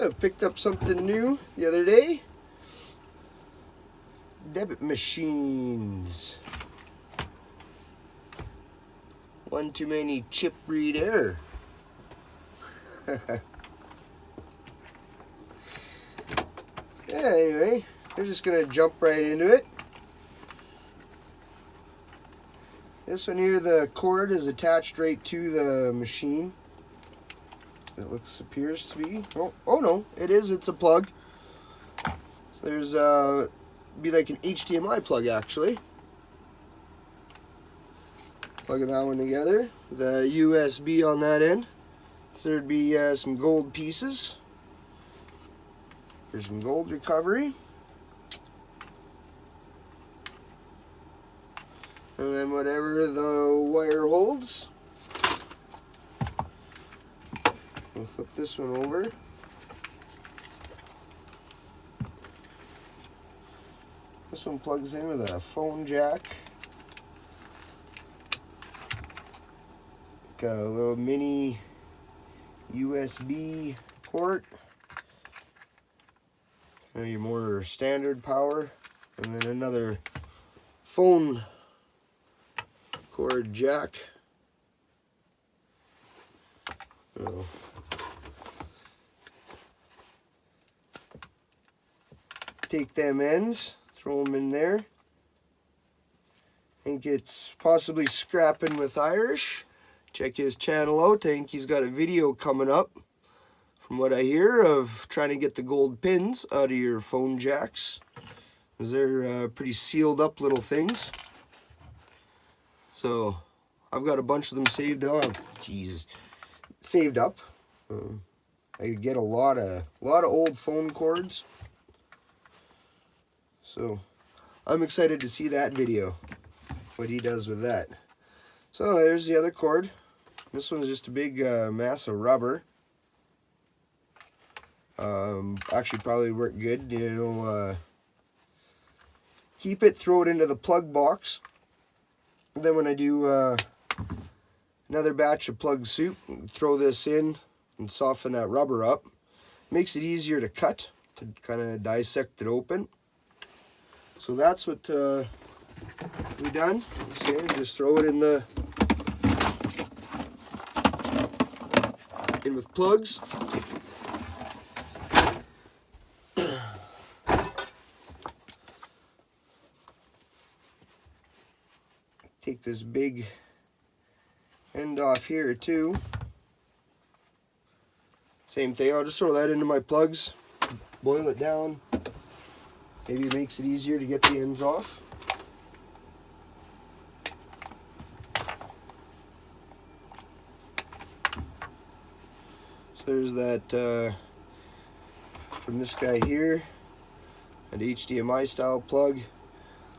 I picked up something new the other day. Debit machines. One too many chip read error. Yeah, anyway, we're just gonna jump right into it. This one here, the cord is attached right to the machine. Appears to be. Oh no, it is. It's a plug. So there's be like an HDMI plug actually. Plugging that one together. The USB on that end. So there'd be some gold pieces. There's some gold recovery. And then whatever the wire holds. We'll flip this one over. This one plugs in with a phone jack. Got a little mini USB port. Your more standard power. And then another phone cord jack. Oh. Take them ends, throw them in there. I think it's possibly scrapping with Irish. Check his channel out. I think he's got a video coming up, from what I hear, of trying to get the gold pins out of your phone jacks. Because they're pretty sealed up little things. So I've got a bunch of them saved up. Saved up. I could get a lot of old phone cords. So I'm excited to see that video, what he does with that. So there's the other cord. This one's just a big mass of rubber. Actually probably work good, you know. Keep it, throw it into the plug box. And then when I do another batch of plug soup, throw this in and soften that rubber up. Makes it easier to cut, to kind of dissect it open. So that's what we done. See, just throw it in with plugs. Take this big end off here too. Same thing, I'll just throw that into my plugs, boil it down. Maybe it makes it easier to get the ends off. So there's that from this guy here, an HDMI style plug.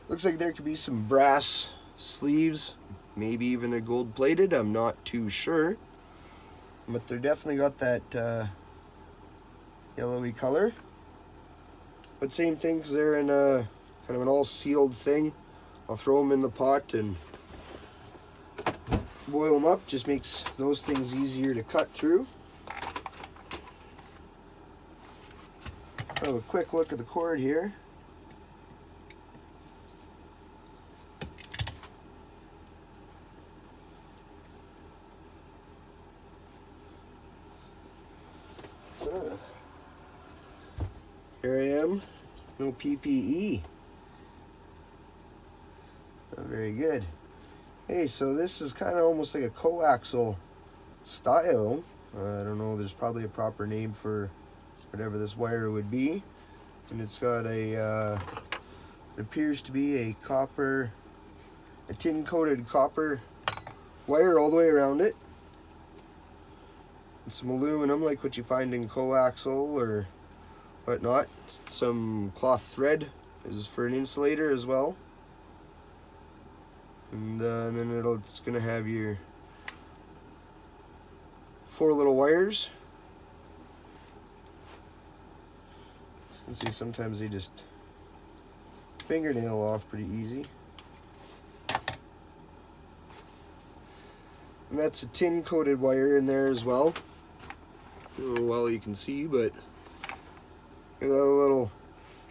Looks like there could be some brass sleeves, maybe even they're gold plated, I'm not too sure. But they're definitely got that yellowy color. But same thing, because they're in a kind of an all sealed thing. I'll throw them in the pot and boil them up. Just makes those things easier to cut through. Have a quick look at the cord here. Here I am, no PPE. Oh, very good. Hey, so this is kind of almost like a coaxial style. I don't know, there's probably a proper name for whatever this wire would be. And it's got a, it appears to be a tin coated copper wire all the way around it. And some aluminum like what you find in coaxial or whatnot. Some cloth thread is for an insulator as well. And then it's going to have your 4 little wires. You can see sometimes they just fingernail off pretty easy. And that's a tin coated wire in there as well. I don't know how well you can see, but a little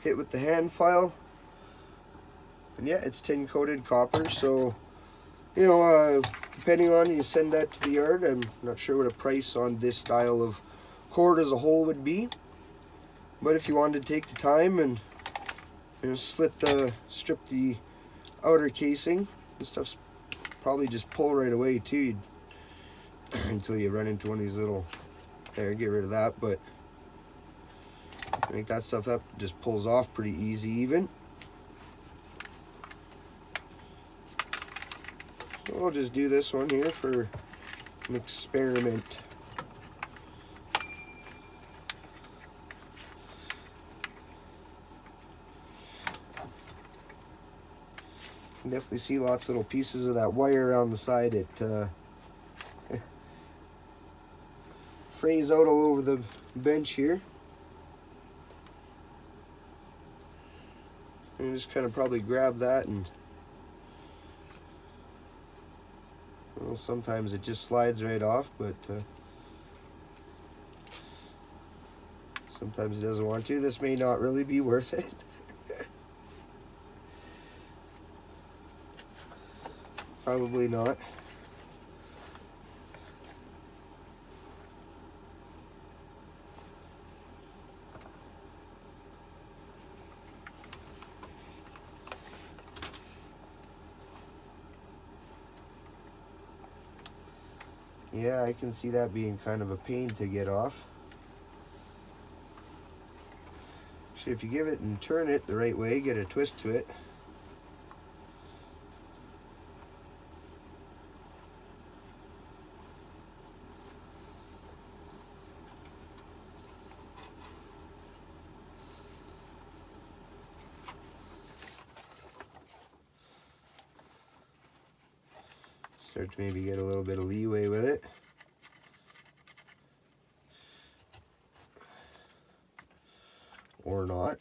hit with the hand file. And yeah, it's tin coated copper, so you know, depending on you send that to the yard. I'm not sure what a price on this style of cord as a whole would be, but if you wanted to take the time and strip the outer casing, this stuff's probably just pull right away too until you run into one of these little, there, get rid of that, but I think that stuff up just pulls off pretty easy even. So I'll just do this one here for an experiment. You can definitely see lots of little pieces of that wire around the side. It frays out all over the bench here. And just kind of probably grab that, and well, sometimes it just slides right off, but sometimes it doesn't want to. This may not really be worth it. Probably not. Yeah, I can see that being kind of a pain to get off. Actually, if you give it and turn it the right way, get a twist to it. Start to maybe get a little bit of leeway with it. Or not.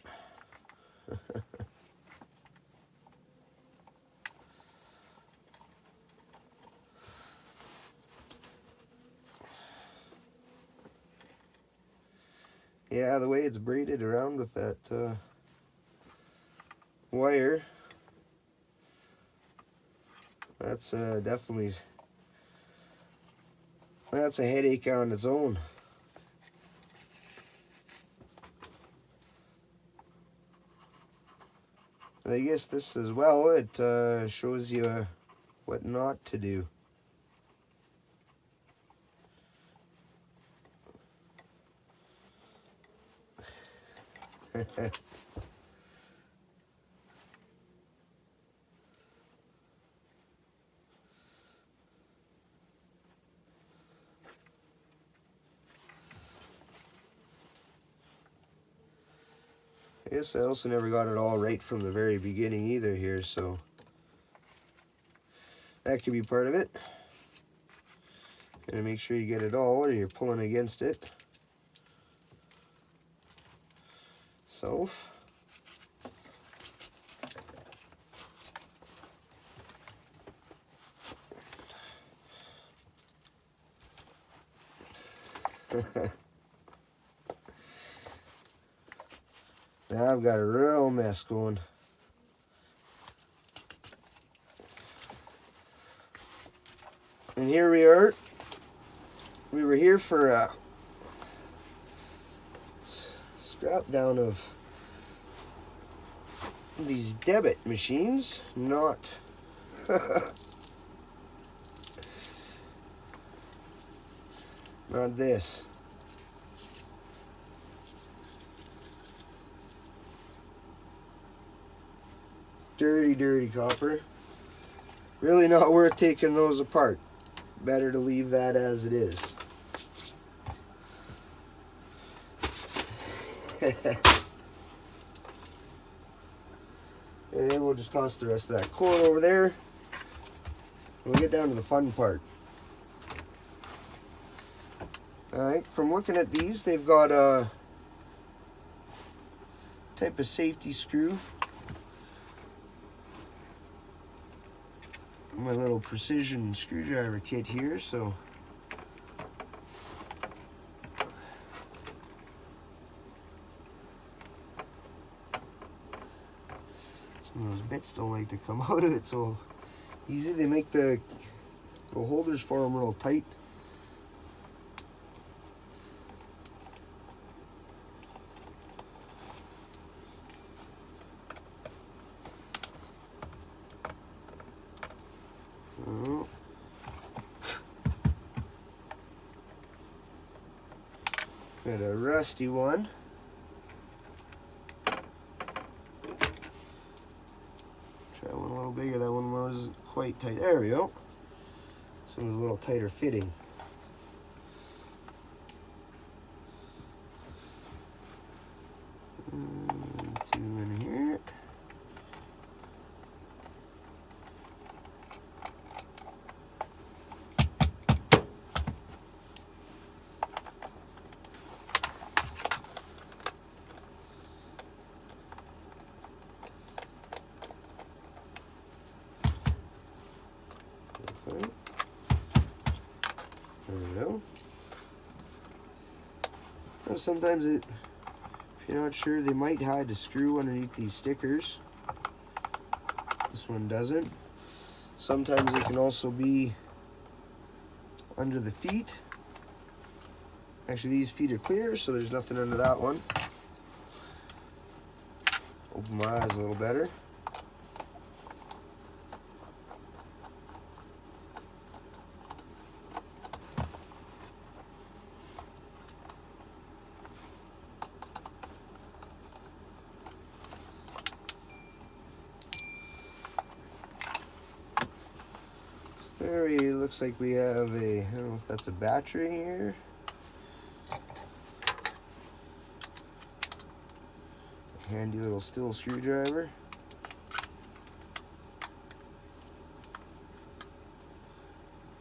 Yeah, the way it's braided around with that wire, that's definitely, that's a headache on its own. And I guess this as well, it shows you what not to do. I guess I also never got it all right from the very beginning either here, so that could be part of it. Gotta make sure you get it all or you're pulling against it. So now I've got a real mess going. And here we are. We were here for a scrap down of these debit machines, not not this. Dirty, dirty copper. Really not worth taking those apart. Better to leave that as it is. And then we'll just toss the rest of that cord over there. We'll get down to the fun part. Alright, from looking at these, they've got a type of safety screw. My little precision screwdriver kit here, so And those bits don't like to come out of it so easy. They make the little holders for them real tight. Oh. Got a rusty one. Try one a little bigger. That one was quite tight. There we go. This one's a little tighter fitting. Two in here. Okay. There we go. Now sometimes if you're not sure, they might hide the screw underneath these stickers. This one doesn't. Sometimes they can also be under the feet. Actually, these feet are clear, so there's nothing under that one. Open my eyes a little better. There looks like we have a, I don't know if that's a battery here. A handy little steel screwdriver.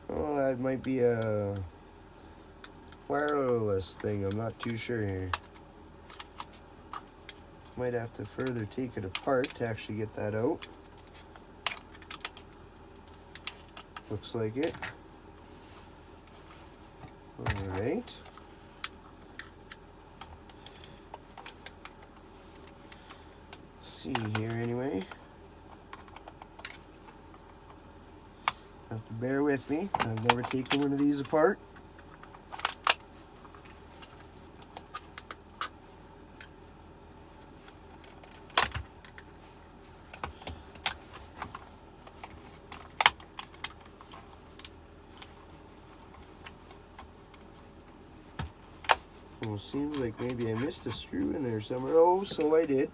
Oh, that might be a wireless thing. I'm not too sure here. Might have to further take it apart to actually get that out. Looks like it. All right. See here anyway. Have to bear with me. I've never taken one of these apart. Well, seems like maybe I missed a screw in there somewhere. Oh, so I did.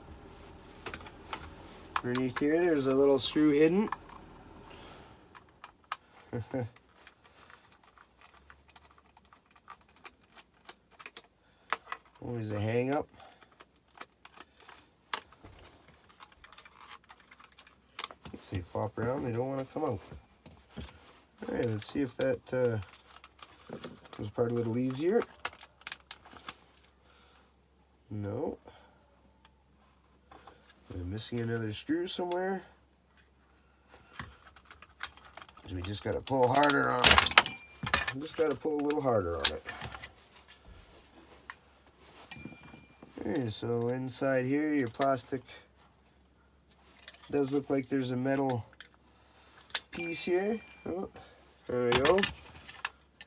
Underneath here, there's a little screw hidden. Always a hang up. If they flop around, they don't want to come out. Alright, let's see if that was part a little easier. No. We're missing another screw somewhere. So we just got to pull harder on it. Just got to pull a little harder on it. Okay, so inside here, your plastic does look like there's a metal piece here. Oh, there we go.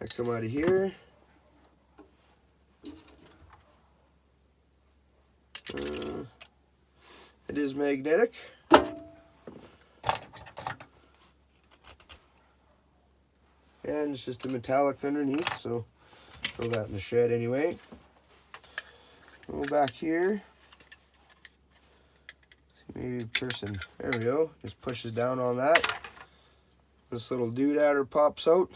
That come out of here. It is magnetic. And it's just a metallic underneath, so throw that in the shed anyway. Go back here. See, maybe a person, there we go, just pushes down on that. This little doodadder pops out.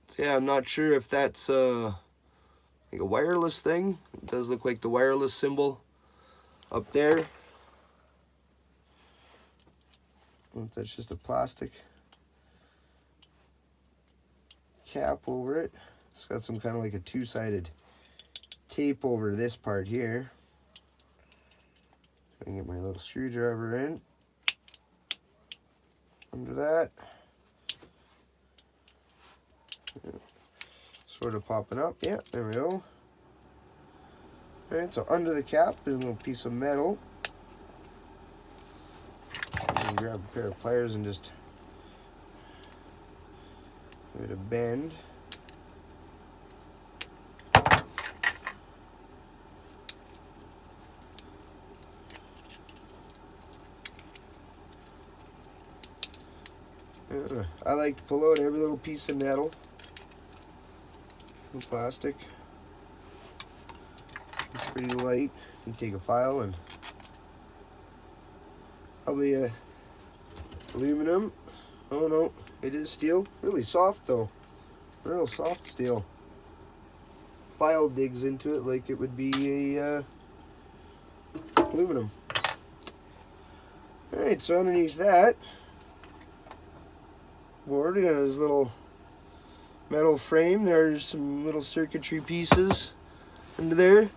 So yeah, I'm not sure if that's like a wireless thing. It does look like the wireless symbol up there. Or if that's just a plastic cap over it. It's got some kind of like a two-sided tape over this part here. So I can get my little screwdriver in under that. Yeah. Sort of popping up. Yeah, there we go. Alright, so under the cap, there's a little piece of metal. grab a pair of pliers and just give it a bend. I like to pull out every little piece of metal and plastic. It's pretty light. You take a file and probably aluminum. Oh no, it is steel. Really soft though. Real soft steel. File digs into it like it would be a aluminum. Alright, so underneath that board, we got this little metal frame. There's some little circuitry pieces under there.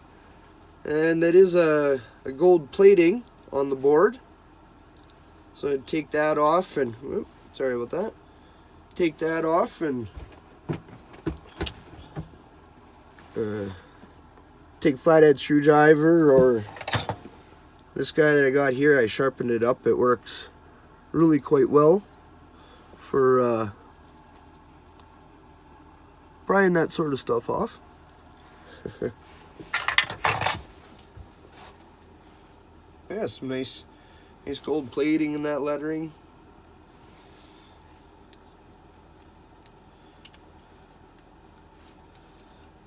And that is a gold plating on the board. So I'd take that off and, whoop, sorry about that. Take that off and take a flathead screwdriver, or this guy that I got here, I sharpened it up. It works really quite well for prying that sort of stuff off. Yeah, some nice gold plating in that lettering.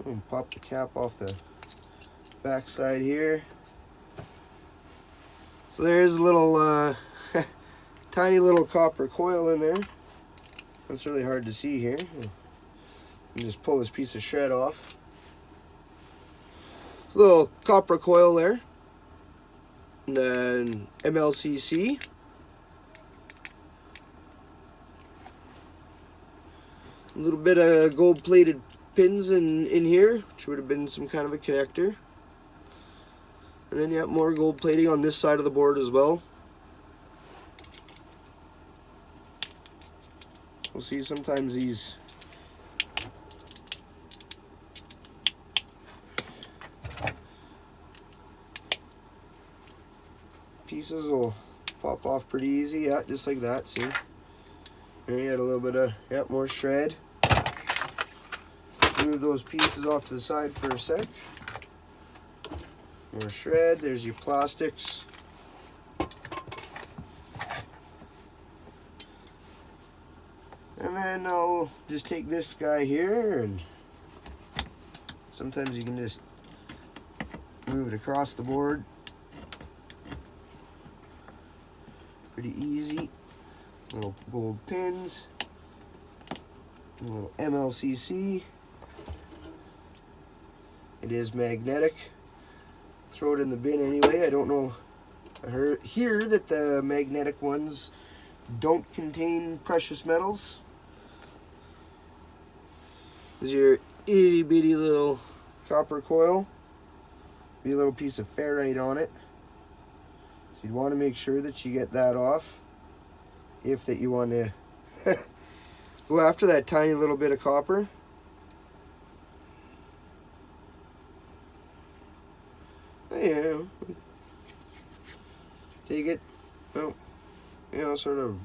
And pop the cap off the back side here. So there's a little tiny little copper coil in there. That's really hard to see here. You just pull this piece of shred off. There's a little copper coil there. And then MLCC. A little bit of gold plated pins in here, which would have been some kind of a connector. And then you have more gold plating on this side of the board as well. We'll see sometimes these pieces will pop off pretty easy. Yeah, just like that, see? And you got a little bit of, more shred. Move those pieces off to the side for a sec. More shred, there's your plastics. And then I'll just take this guy here, and sometimes you can just move it across the board. Pretty easy. Little gold pins. A little MLCC. It is magnetic. Throw it in the bin anyway. I don't know. I hear that the magnetic ones don't contain precious metals. There's your itty bitty little copper coil. Be a little piece of ferrite on it. So you'd want to make sure that you get that off. If that you want to go after that tiny little bit of copper. Yeah. Take it. Oh, sort of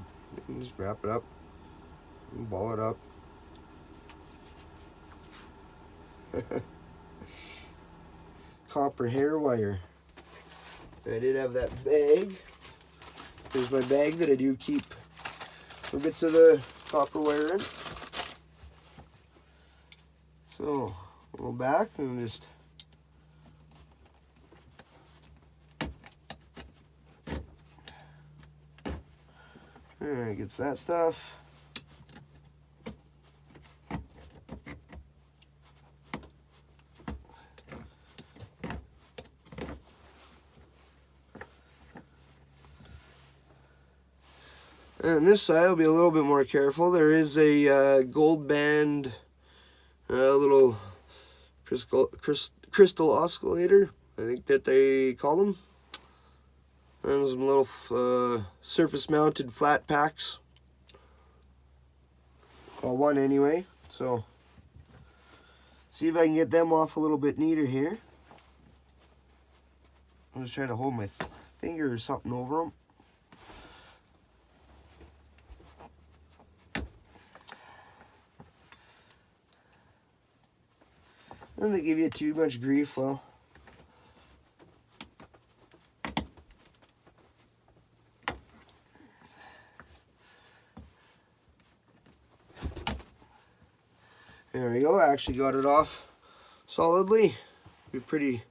just wrap it up and ball it up. Copper hair wire. I did have that bag. Here's my bag that I do keep for bits of the copper wire in. So, we'll go back and just alright, gets that stuff. And this side I'll be a little bit more careful. There is a gold band, little crystal oscillator, I think that they call them. And some little surface mounted flat packs. Well, one anyway. So, see if I can get them off a little bit neater here. I'm just trying to hold my finger or something over them. And they give you too much grief, well, there we go. I actually got it off solidly. Be pretty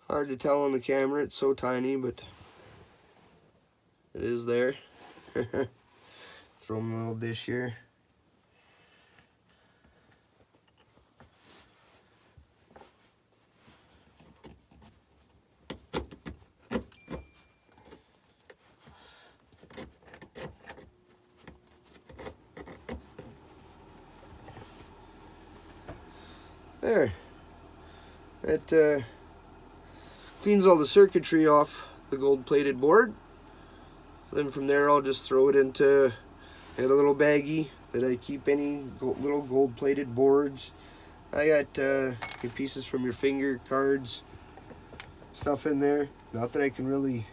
hard to tell on the camera, it's so tiny, but it is there. Throw them in a little dish here. There. It cleans all the circuitry off the gold-plated board. Then from there, I'll just throw it into a little baggie that I keep any little gold-plated boards. I got your pieces from your finger, cards, stuff in there. Not that I can really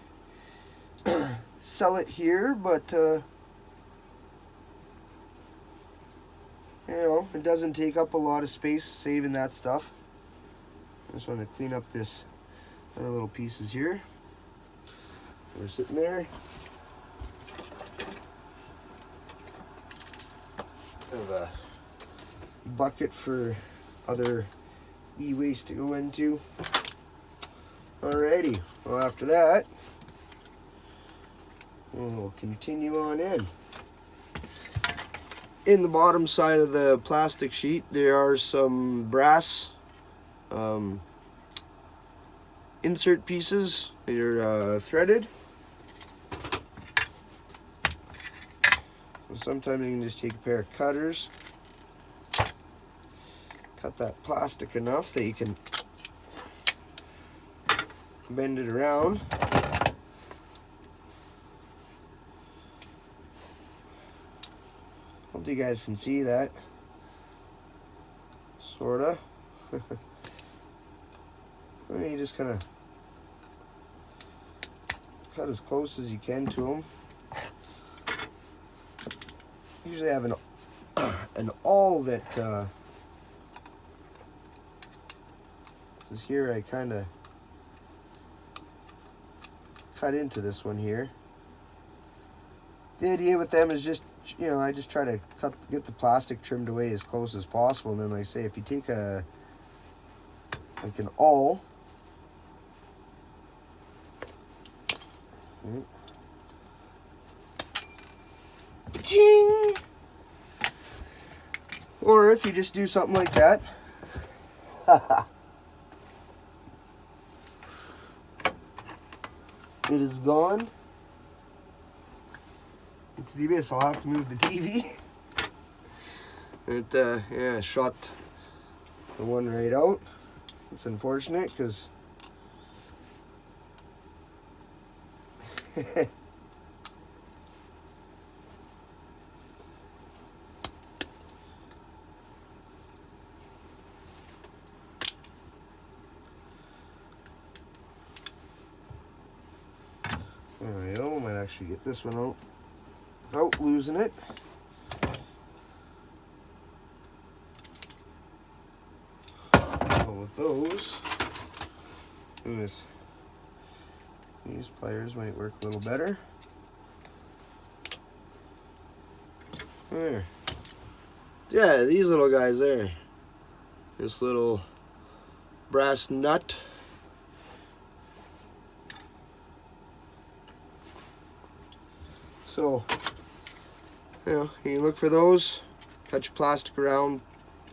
sell it here, but you know, it doesn't take up a lot of space saving that stuff. I just want to clean up this other little pieces here. They're sitting there. I have a bucket for other e-waste to go into. Alrighty, well after that, we'll continue on in. In the bottom side of the plastic sheet, there are some brass insert pieces. They're threaded. So sometimes you can just take a pair of cutters, cut that plastic enough that you can bend it around. Hope you guys can see that. Sorta. You just kind of cut as close as you can to them. Usually I have an awl that is here. I kind of cut into this one here. The idea with them is just, you know, I just try to get the plastic trimmed away as close as possible. And then, like I say, if you take like an awl, ching! Or if you just do something like that, it is gone. Into the abyss. I'll have to move the TV. It yeah, shot the one right out. It's unfortunate because there we go. Might actually get this one out without losing it. So with those, with these pliers might work a little better. There. Yeah, these little guys there. This little brass nut. So, you know, you can look for those, cut your plastic around,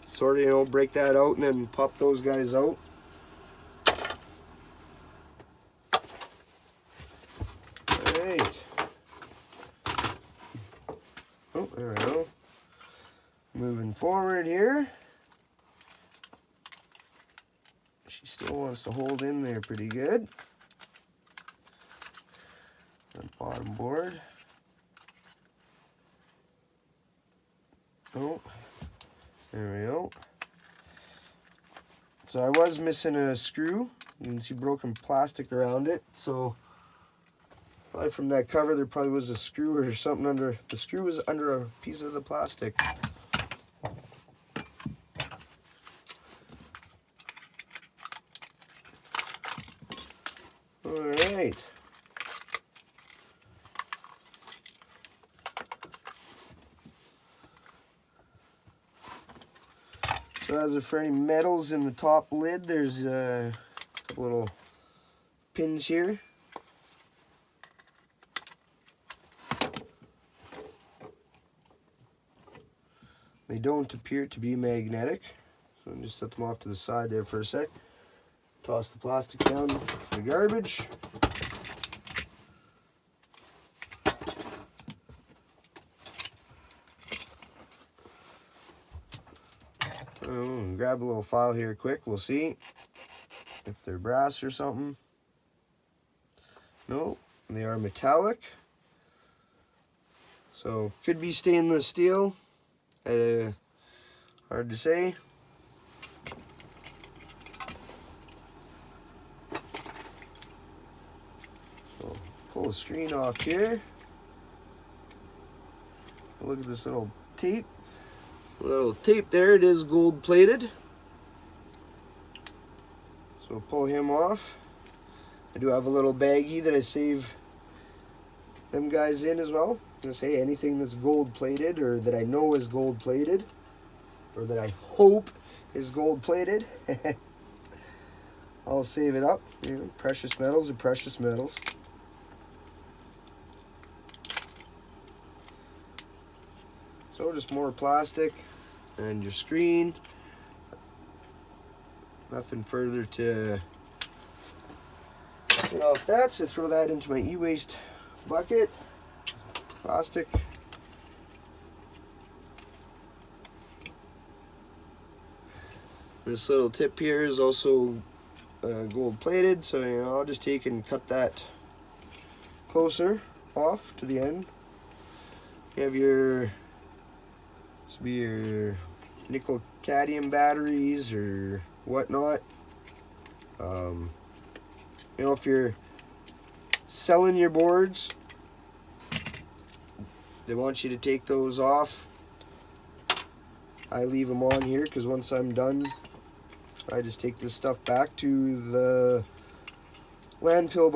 sort of, you know, break that out, and then pop those guys out. Alright. Oh, there we go. Moving forward here. She still wants to hold in there pretty good. The bottom board. Oh, there we go. So I was missing a screw. You can see broken plastic around it. So probably from that cover there probably was a screw or something under. The screw was under a piece of the plastic. Alright. So as if for any metals in the top lid, there's a couple little pins here. They don't appear to be magnetic, so I'll just set them off to the side there for a sec. Toss the plastic down to the garbage. Grab a little file here quick. We'll see if they're brass or something. No, they are metallic. So could be stainless steel. Hard to say. So pull the screen off here. Look at this little tape. Little tape there, it is gold plated. So pull him off. I do have a little baggie that I save them guys in as well. I'm gonna say anything that's gold plated, or that I know is gold plated, or that I hope is gold plated. I'll save it up. You know, precious metals are precious metals. So just more plastic and your screen. Nothing further to get off that, so throw that into my e-waste bucket. Plastic. This little tip here is also gold plated, so you know, I'll just take and cut that closer off to the end. You have your, this will be your nickel cadmium batteries or whatnot. You know, if you're selling your boards, they want you to take those off. I leave them on here because once I'm done, I just take this stuff back to the landfill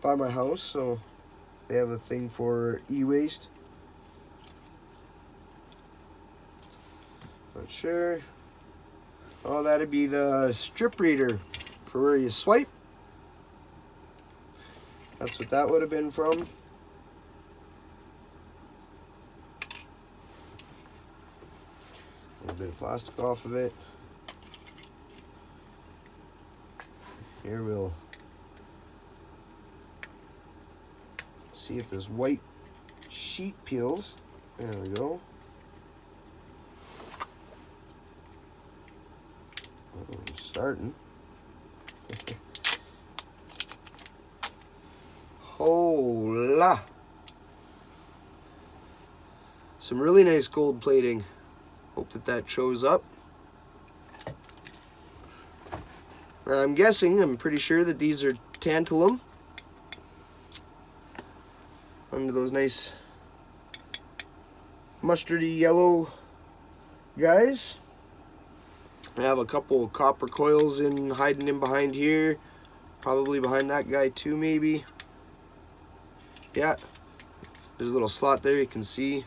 by my house. So they have a thing for e-waste. Not sure. Oh, that'd be the strip reader for where you swipe. That's what that would have been from. A little bit of plastic off of it. Here we'll see if this white sheet peels. There we go. We're starting. Hola! Some really nice gold plating. Hope that shows up. I'm guessing, I'm pretty sure that these are tantalum. Under those nice mustardy yellow guys. I have a couple copper coils hiding in behind here. Probably behind that guy too, maybe. Yeah, there's a little slot there, you can see.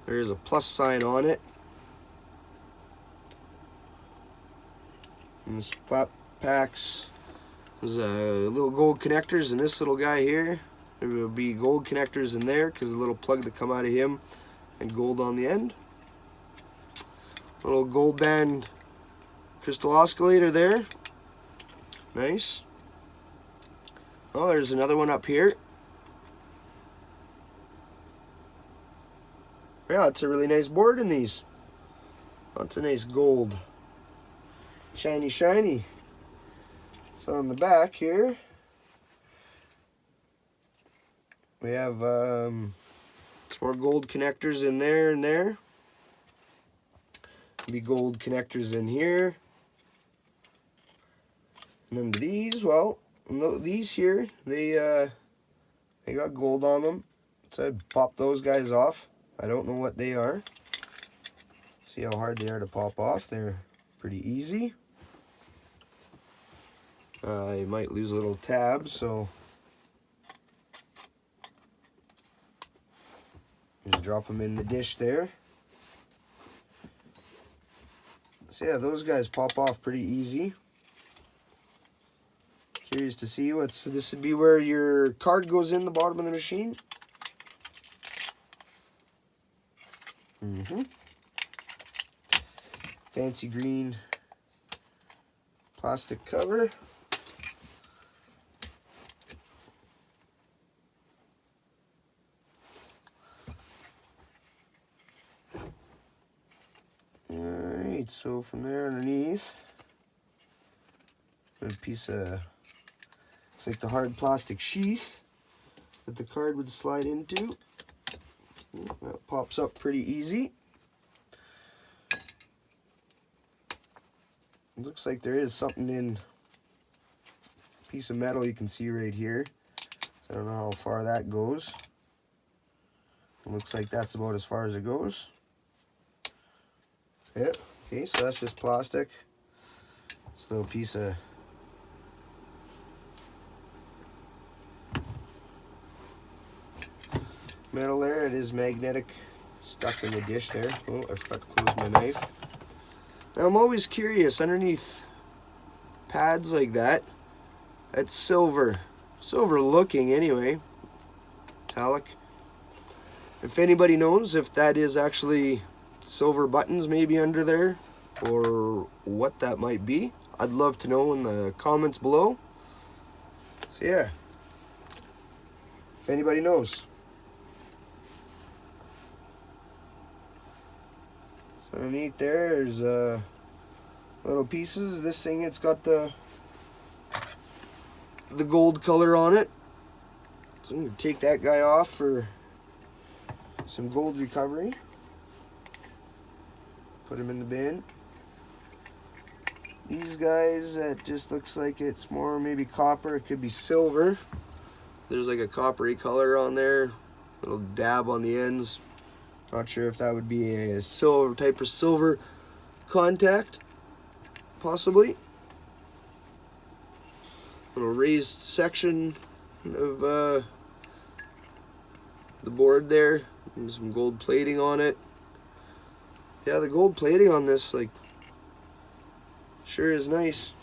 There is a plus sign on it. And this flat packs. There's little gold connectors in this little guy here. There will be gold connectors in there because a little plug that come out of him and gold on the end. Little gold band crystal oscillator there. Nice. Oh, there's another one up here. Yeah, it's a really nice board in these. Lots of nice gold. Shiny, shiny. So on the back here, we have some more gold connectors in there and there. Be gold connectors in here. And then these, well, these here, they got gold on them. So I pop those guys off. I don't know what they are. See how hard they are to pop off. They're pretty easy. You might lose a little tab, so just drop them in the dish there. So yeah, those guys pop off pretty easy. Curious to see so this would be where your card goes in the bottom of the machine. Fancy green plastic cover. Alright, so from there underneath, a piece of, it's like the hard plastic sheath that the card would slide into. That pops up pretty easy. It looks like there is something in a piece of metal you can see right here. I don't know how far that goes. It looks like that's about as far as it goes. Yeah, okay, so that's just plastic. This little piece of metal there, it is magnetic, stuck in the dish there. Oh, I forgot to close my knife. Now I'm always curious, underneath pads like that, that's silver. Silver looking anyway, metallic. If anybody knows if that is actually silver buttons maybe under there, or what that might be, I'd love to know in the comments below. So yeah, if anybody knows. So underneath there's little pieces. This thing, it's got the gold color on it. So I'm going to take that guy off for some gold recovery. Put him in the bin. These guys, it just looks like it's more maybe copper. It could be silver. There's like a coppery color on there. Little dab on the ends. Not sure if that would be a silver type of silver contact. Possibly. Little raised section of the board there. And some gold plating on it. Yeah, the gold plating on this, like, sure is nice.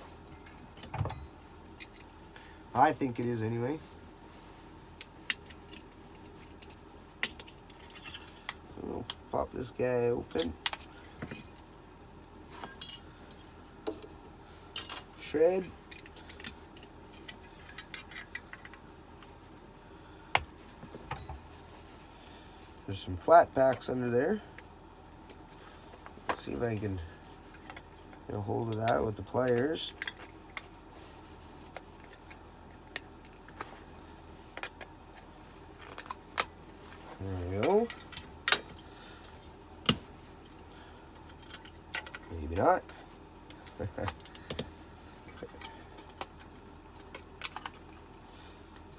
I think it is anyway. We'll pop this guy open. Shred. There's some flat packs under there. Let's see if I can get a hold of that with the pliers. There we go. Maybe not.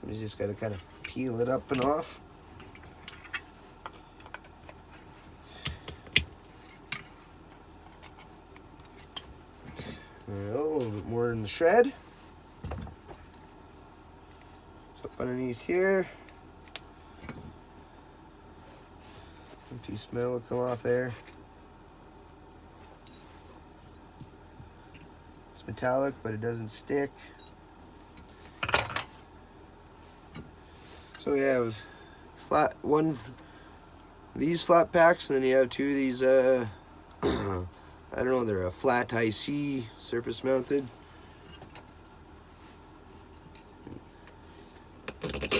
We just got to kind of peel it up and off. There we go, a little bit more in the shred. So up underneath here. Some piece of metal will come off there. It's metallic, but it doesn't stick. So you have these flat packs, and then you have two of these I don't know, they're a flat IC surface mounted.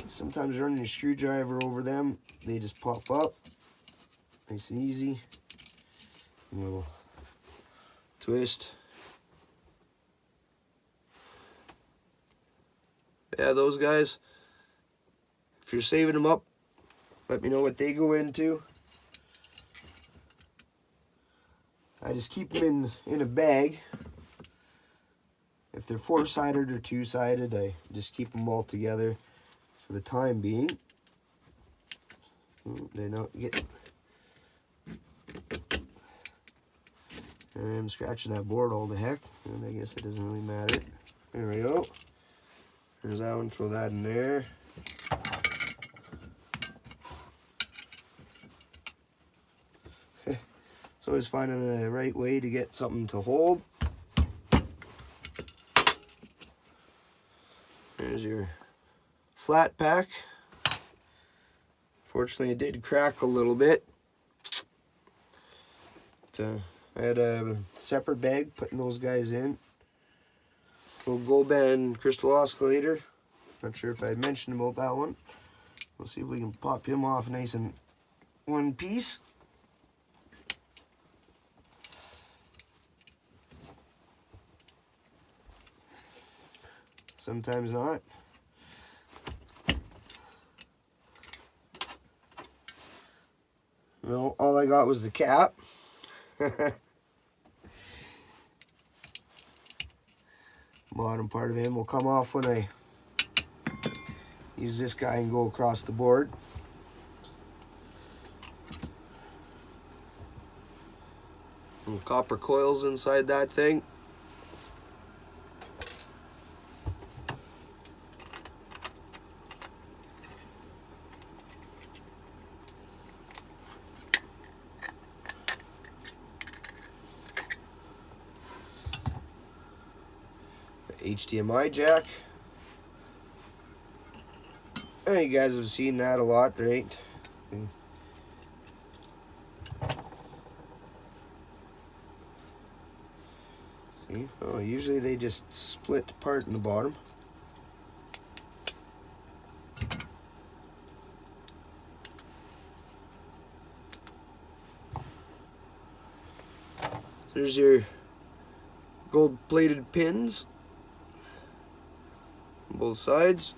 Sometimes running a screwdriver over them, they just pop up. Nice and easy. A little twist. Yeah, those guys, if you're saving them up, let me know what they go into. I just keep them in a bag. If they're 4-sided or 2-sided, I just keep them all together for the time being. They're not getting... I'm scratching that board all the heck, and I guess it doesn't really matter. There we go. There's that one, throw that in there. It's always finding the right way to get something to hold. There's your flat pack. Fortunately, it did crack a little bit. I had a separate bag putting those guys in. Little gold band crystal oscillator. Not sure if I mentioned about that one. We'll see if we can pop him off nice and one piece. Sometimes not. No, all I got was the cap. Bottom part of him will come off when I use this guy and go across the board. Little copper coils inside that thing. HDMI jack. You guys have seen that a lot, right? See? Oh, usually they just split apart in the bottom. There's your gold-plated pins on both sides.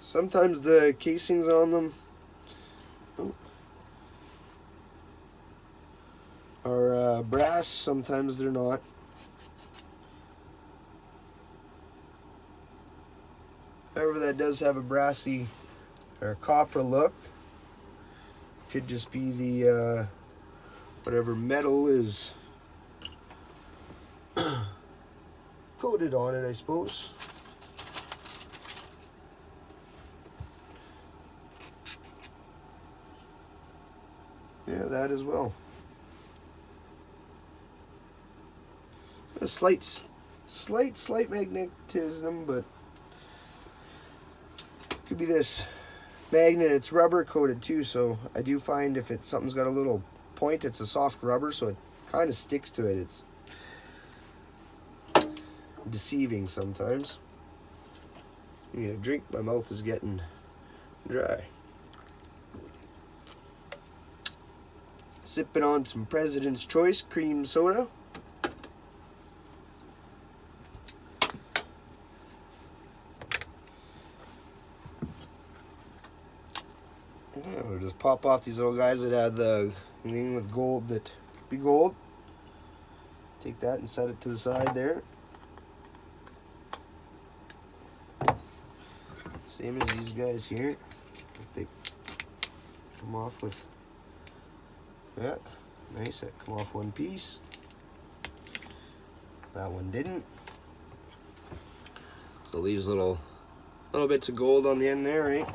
Sometimes the casings on them are brass, sometimes they're not. However, that does have a brassy or copper look. Could just be the whatever metal is coated on it, I suppose. Yeah, that as well. A slight magnetism, but could be this magnet. It's rubber coated too, so I do find if something's got a little point, it's a soft rubber, so it kind of sticks to it. It's deceiving sometimes. I need a drink. My mouth is getting dry. Sipping on some President's Choice cream soda. Yeah, we'll just pop off these little guys that had the thing with gold, that be gold. Take that and set it to the side there. Same as these guys here. If they come off with that, nice, that come off one piece. That one didn't. So leaves little bits of gold on the end there, right?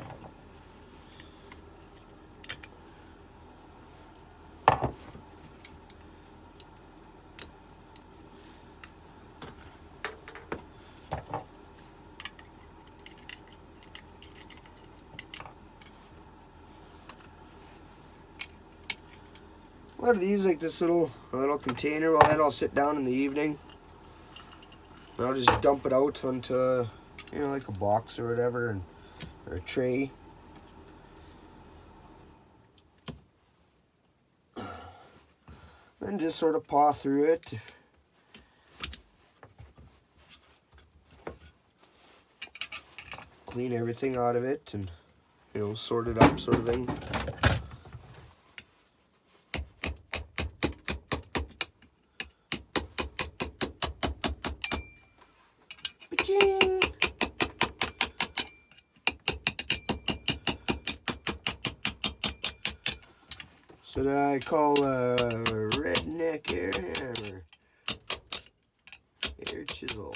A lot of these, like this little container, well, then I'll sit down in the evening and I'll just dump it out onto, you know, like a box or whatever, or a tray. Then just sort of paw through it. Clean everything out of it and, you know, sort it up, sort of thing. So that I call a redneck air hammer, air chisel.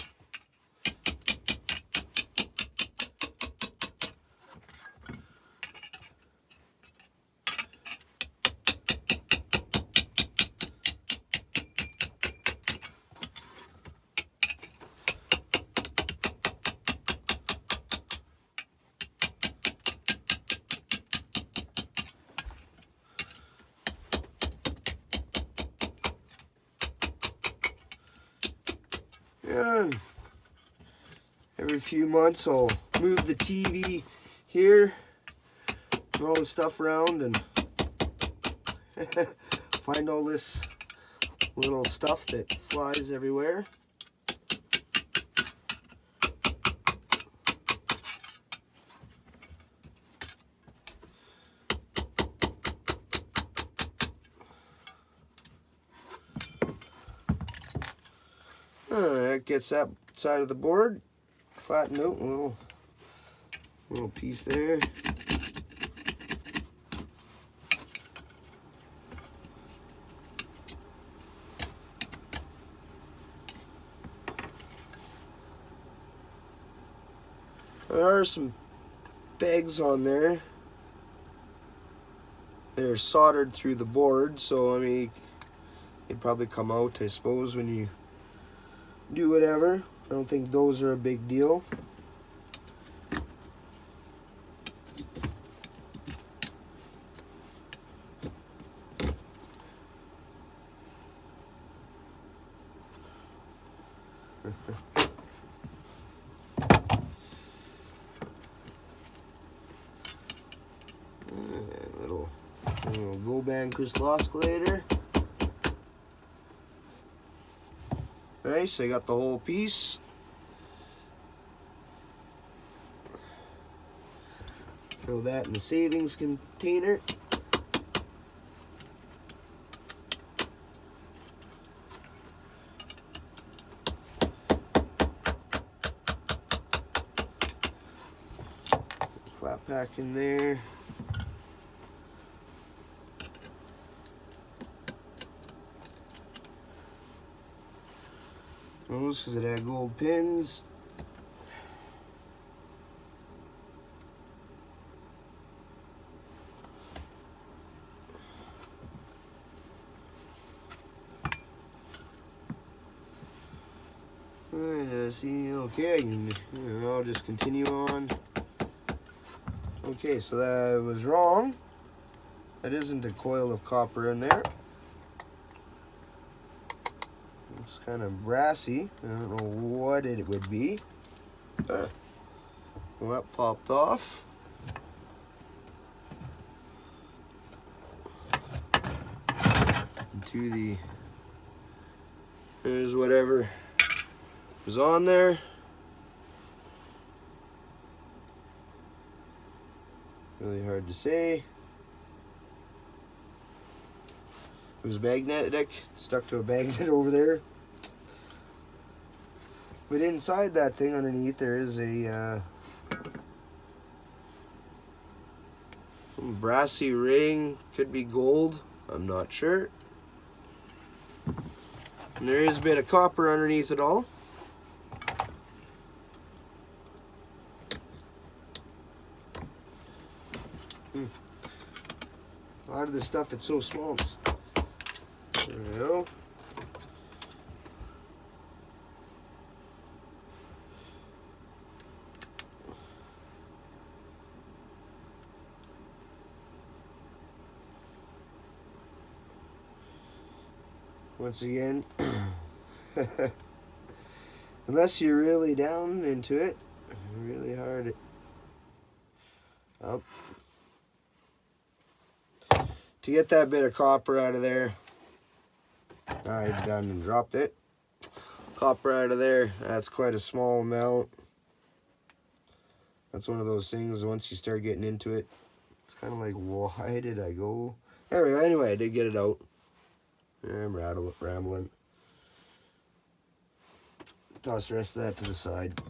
And every few months I'll move the TV here and all the stuff around and find all this little stuff that flies everywhere. That gets that side of the board flattened out, a little piece there. There are some pegs on there. They're soldered through the board, so I mean, they'd probably come out, I suppose, when you do whatever. I don't think those are a big deal. Little Go Band crystal oscillator. Nice, I got the whole piece. Throw that in the savings container. Flat pack in there. Those because it had gold pins. Alright, see, okay, I'll just continue on. Okay, so that was wrong. That isn't a coil of copper in there. It's kind of brassy. I don't know what it would be. Well, that popped off. Into the, there's whatever was on there. Really hard to say. It was magnetic, stuck to a magnet over there. But inside that thing underneath there is a brassy ring, could be gold, I'm not sure. And there is a bit of copper underneath it all. A lot of this stuff, it's so small. There we go. Once again, unless you're really down into it, really hard up. To get that bit of copper out of there, I done and dropped it. Copper out of there, that's quite a small amount. That's one of those things, once you start getting into it, it's kind of like, why did I go? There we go. Anyway, I did get it out. I'm rambling. Toss the rest of that to the side.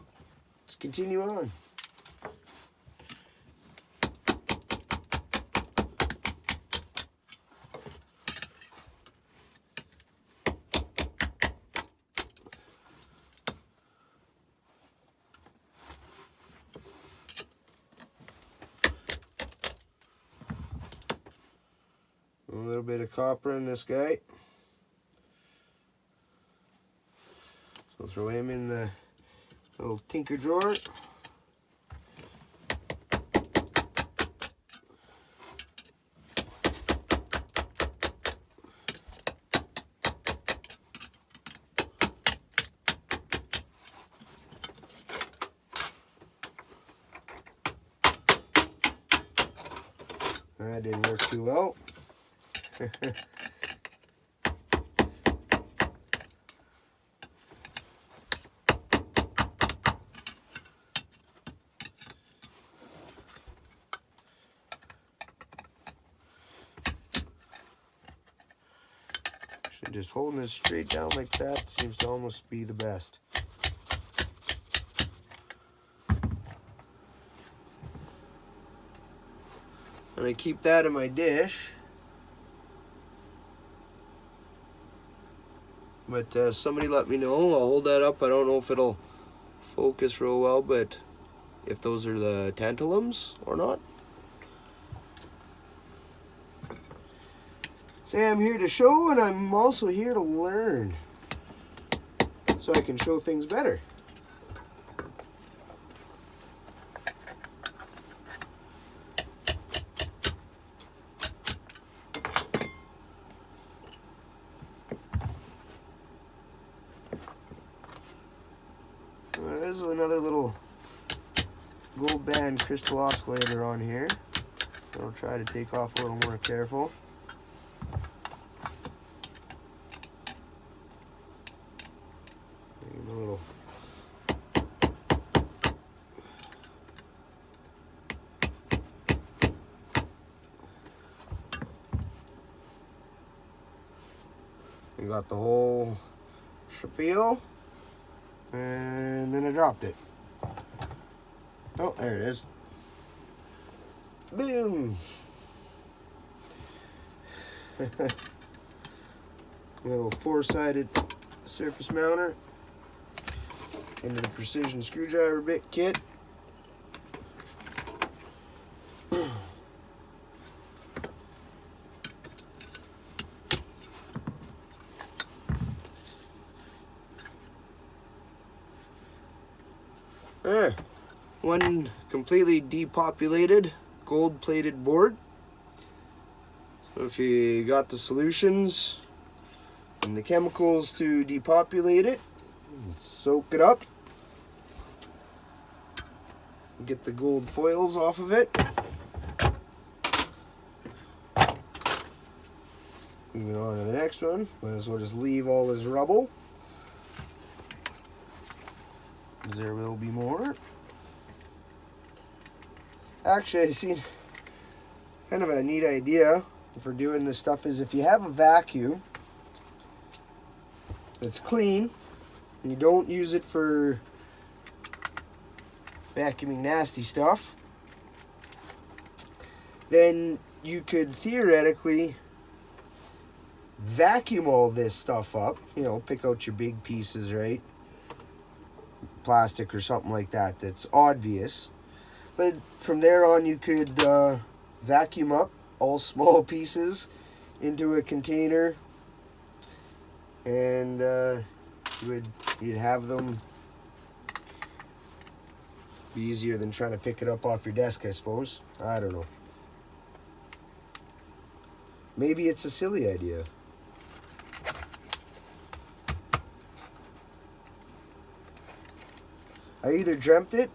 Let's continue on. A little bit of copper in this guy. So throw him in the little tinker drawer. That didn't work too well. Just holding it straight down like that seems to almost be the best. And I keep that in my dish. But somebody let me know. I'll hold that up. I don't know if it'll focus real well, but if those are the tantalums or not. Say I'm here to show, and I'm also here to learn, so I can show things better. There's another little gold band crystal oscillator on here. I'll try to take off a little more careful. A little. We got the whole spiel. And then I dropped it. Oh, there it is. Boom! A little four-sided surface mounter into the precision screwdriver bit kit. There, one completely depopulated gold-plated board. So if you got the solutions and the chemicals to depopulate it, soak it up, get the gold foils off of it. Moving on to the next one, might as well just leave all this rubble. There will be more. Actually, I seen kind of a neat idea for doing this stuff is if you have a vacuum that's clean and you don't use it for vacuuming nasty stuff, then you could theoretically vacuum all this stuff up, you know, pick out your big pieces, right? Plastic or something like that that's obvious, but from there on you could vacuum up all small pieces into a container, and you'd have them be easier than trying to pick it up off your desk, I suppose. I don't know. Maybe it's a silly idea. I either dreamt it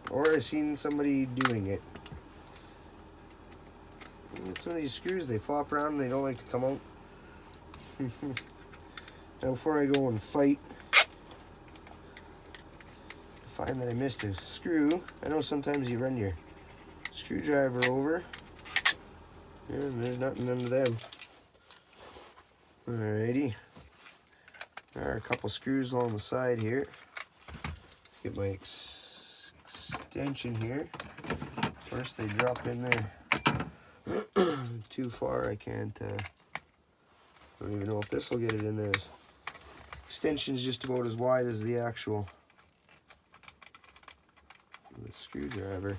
or I seen somebody doing it. Some of these screws, they flop around and they don't like to come out. Now before I go and fight, find that I missed a screw. I know sometimes you run your screwdriver over and there's nothing under them. Alrighty. There are a couple screws along the side here. Get my extension here. First they drop in there too far. I can't, don't even know if this will get it in there. Extension's just about as wide as the actual screwdriver.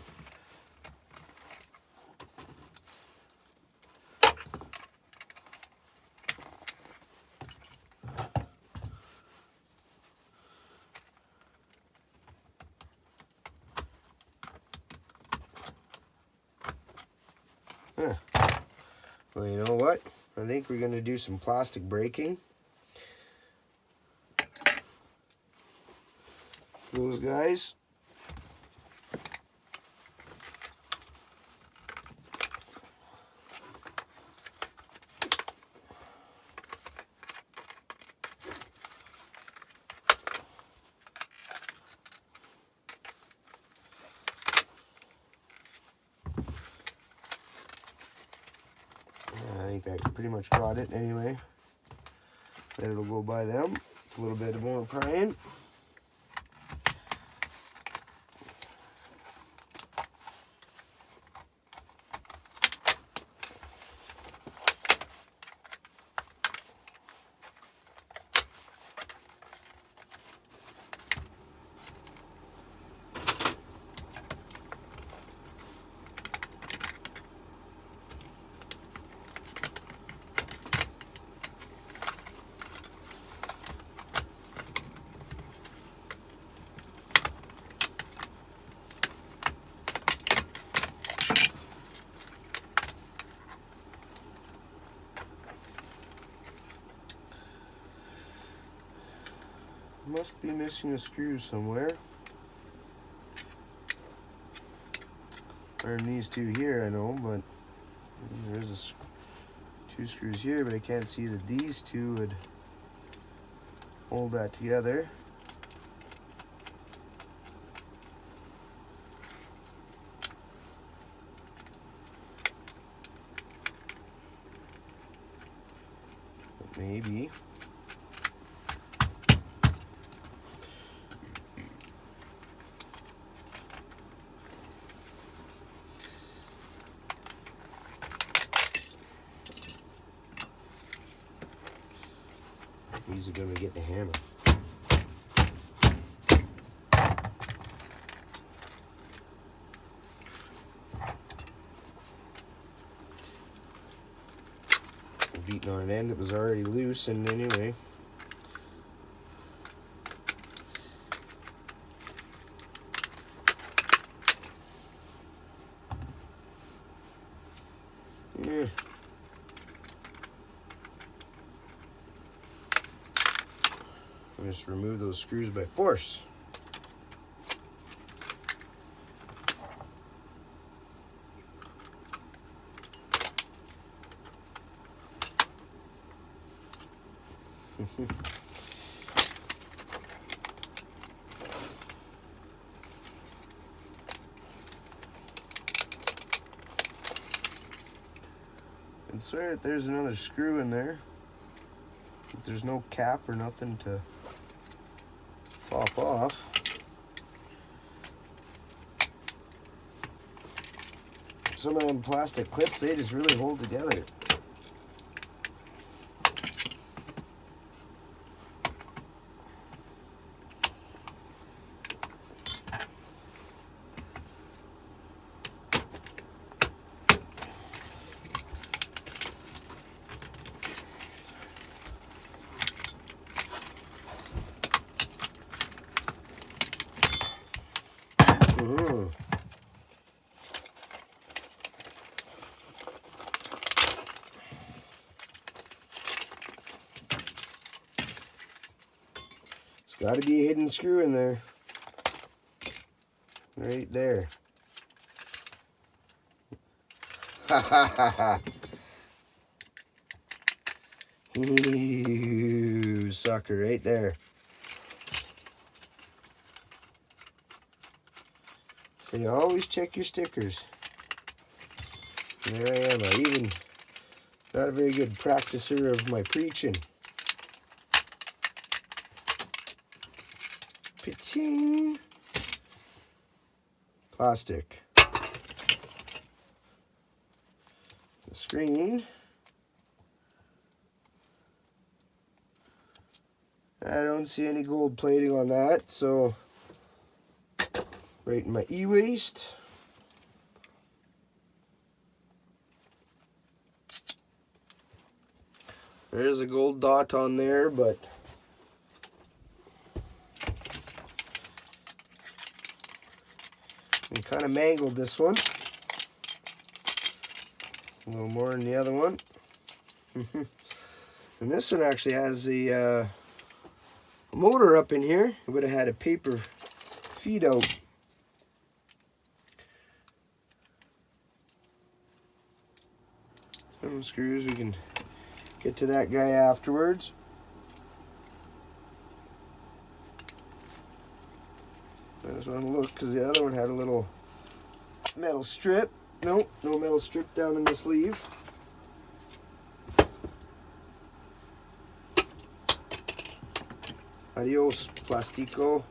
Huh. Well, you know what? I think we're going to do some plastic breaking. Those guys. I think I pretty much got it anyway. Then it'll go by them. A little bit more prying. Must be missing a screw somewhere. Or in these two here, I know, but there is two screws here, but I can't see that these two would hold that together. But maybe. These are going to get the hammer. Beating on an end that was already loose, and anyway. Yeah. I'll just remove those screws by force. I swear that there's another screw in there, but there's no cap or nothing to pop off. Some of them plastic clips, they just really hold together. Got to be a hidden screw in there. Right there. Ha ha ha ha. You sucker, right there. So you always check your stickers. There I am. I even not a very good practicer of my preaching. Pitching. Plastic. The screen. I don't see any gold plating on that, so right in my e-waste. There's a gold dot on there, but we kind of mangled this one. A little more in the other one. And this one actually has a motor up in here. It would have had a paper feed out. Some screws, we can get to that guy afterwards. I just want to look because the other one had a little metal strip. Nope, no metal strip down in the sleeve. Adios, plastico.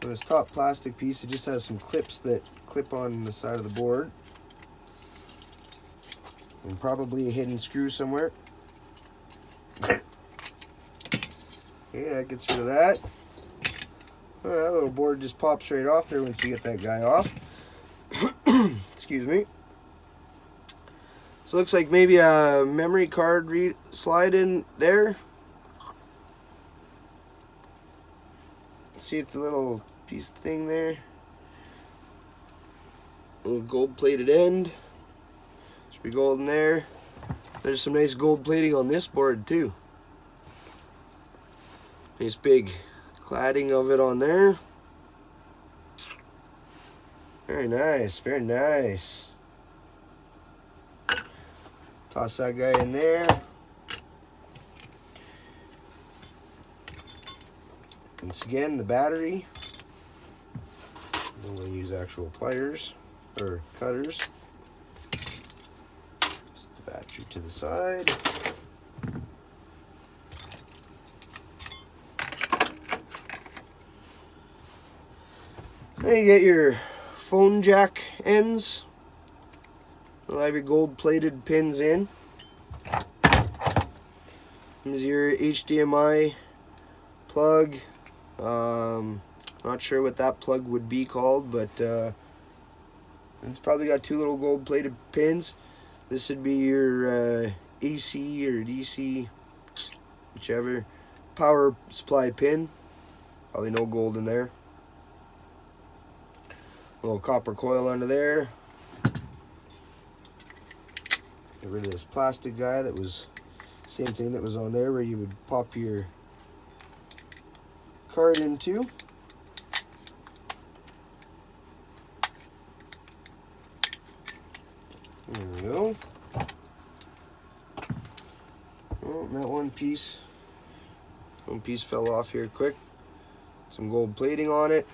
On this top plastic piece, it just has some clips that clip on the side of the board. And probably a hidden screw somewhere. Okay, that gets rid of that. That little board just pops right off there once you get that guy off. Excuse me. So it looks like maybe a memory card slide in there. See if the little piece thing there. Little gold plated end. Should be gold in there. There's some nice gold plating on this board too. Nice big cladding of it on there. Very nice, very nice. Toss that guy in there. Once again, the battery. I'm going to use actual pliers or cutters. Just the battery to the side. Then you get your phone jack ends. You'll have your gold plated pins in. Here's your HDMI plug. Not sure what that plug would be called, but it's probably got two little gold plated pins. This would be your AC or DC, whichever, power supply pin. Probably no gold in there. Little copper coil under there. Get rid of this plastic guy that was same thing that was on there, where you would pop your card into. There we go. Oh, that one piece fell off here quick. Some gold plating on it.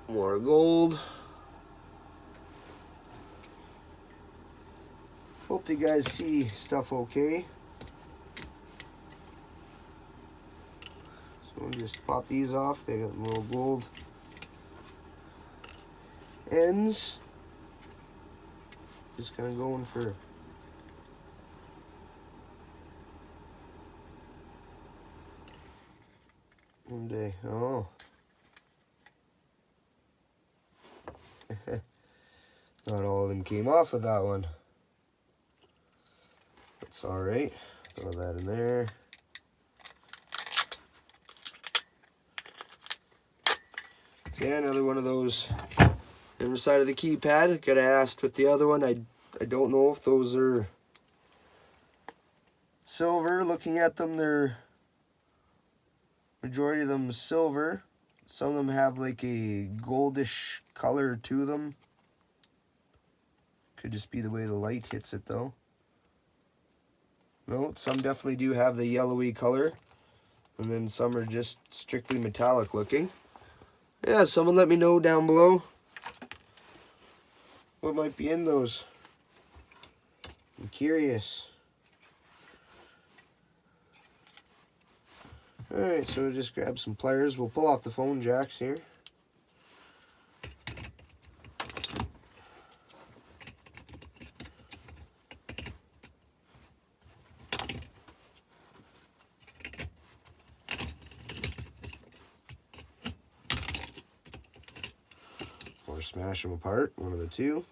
More gold. Hope you guys see stuff okay. So we'll just pop these off. They got little gold ends. Just kind of going for one day. Oh. Not all of them came off with that one. That's alright. Throw that in there. So yeah, another one of those on the side of the keypad. Gotta ask with the other one. I don't know if those are silver. Looking at them, they're majority of them silver. Some of them have like a goldish color to them. Could just be the way the light hits it though. No, some definitely do have the yellowy color. And then some are just strictly metallic looking. Yeah, someone let me know down below what might be in those. I'm curious. Alright, so we'll just grab some pliers. We'll pull off the phone jacks here. Or smash them apart, one of the two.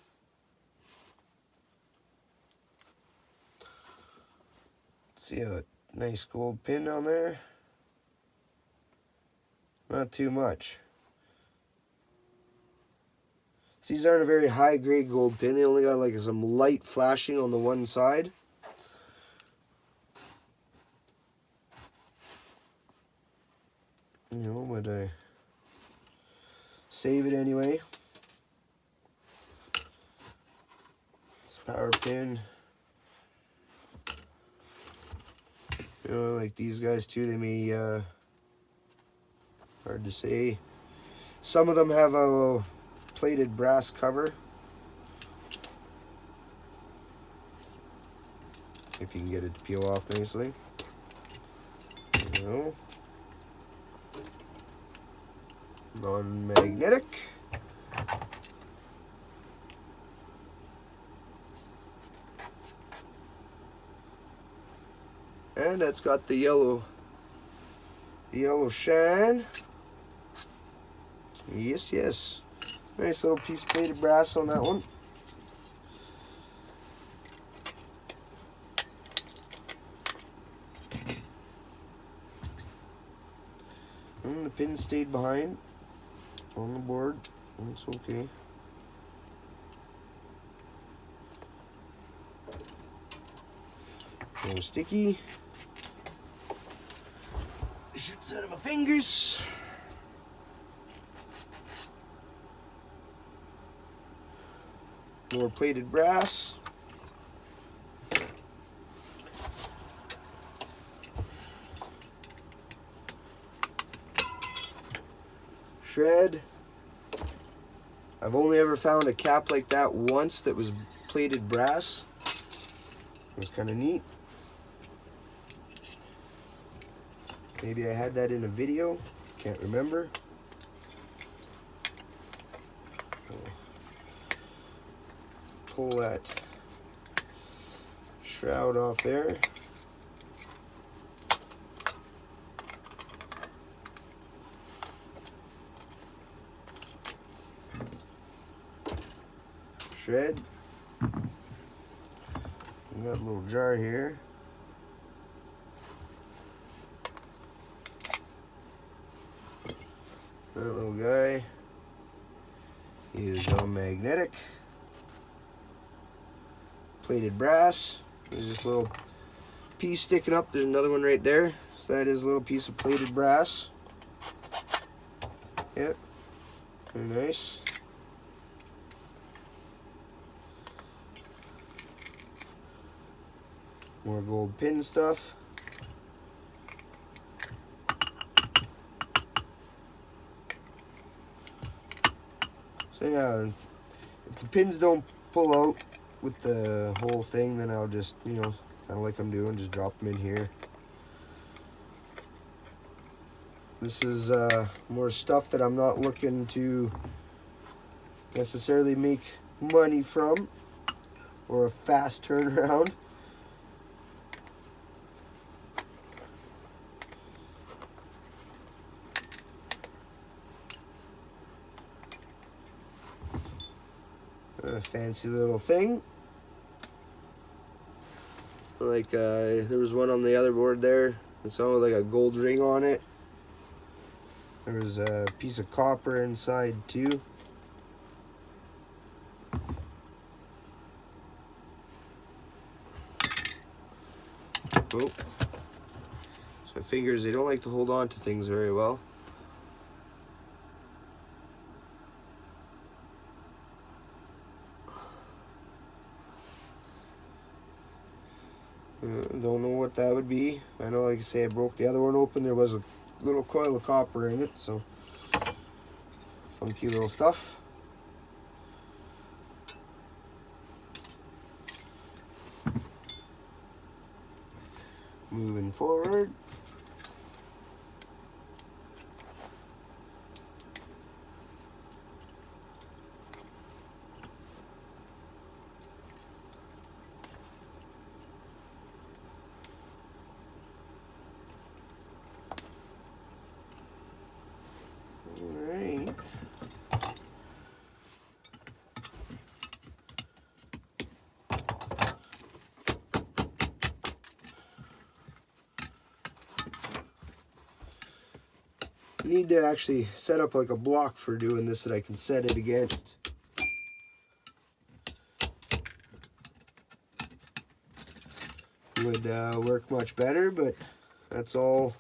See a nice gold pin on there? Not too much. These aren't a very high grade gold pin. They only got like some light flashing on the one side. You know, but I save it anyway. This power pin. You know, like these guys too, they may, hard to say. Some of them have a plated brass cover. If you can get it to peel off nicely. You know. Non-magnetic. And that's got the yellow shine. Yes, yes. Nice little piece of plated brass on that one. And the pin stayed behind on the board. It's okay. No sticky. Shoots out of my fingers. More plated brass. Shred. I've only ever found a cap like that once that was plated brass. It was kind of neat. Maybe I had that in a video. Can't remember. Pull that shroud off there. Shred. We got a little jar here. That little guy is non-magnetic. Plated brass. There's this little piece sticking up. There's another one right there. So that is a little piece of plated brass. Yep. Very nice. More gold pin stuff. So yeah, if the pins don't pull out with the whole thing, then I'll just, you know, kind of like I'm doing, just drop them in here. This is more stuff that I'm not looking to necessarily make money from or a fast turnaround. A fancy little thing. Like there was one on the other board there. It's all like a gold ring on it. There was a piece of copper inside too. Oh. So my fingers, they don't like to hold on to things very well. Don't know what that would be. I know, like I say, I broke the other one open. There was a little coil of copper in it, so funky little stuff. Moving forward. Alright. need to actually set up like a block for doing this that I can set it against. Would work much better, but that's all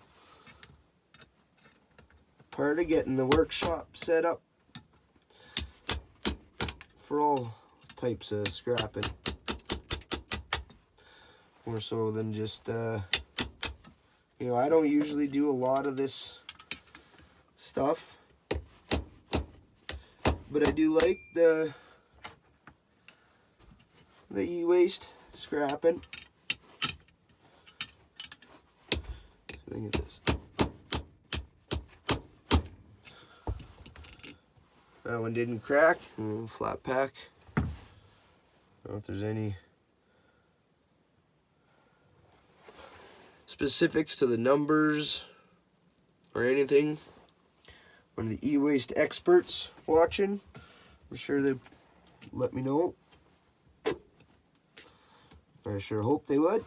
part of getting the workshop set up for all types of scrapping. More so than just, you know, I don't usually do a lot of this stuff, but I do like the e-waste scrapping. Look at this. That one didn't crack. Flat pack. I don't know if there's any specifics to the numbers or anything. One of the e-waste experts watching, I'm sure they'd let me know. I sure hope they would.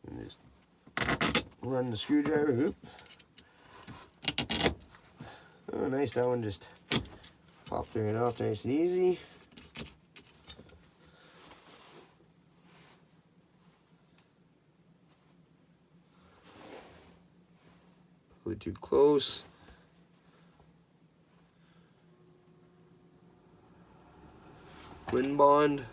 And just run the screwdriver. Oop. Oh, nice. That one just popped right off nice and easy. Probably too close. Wind bond.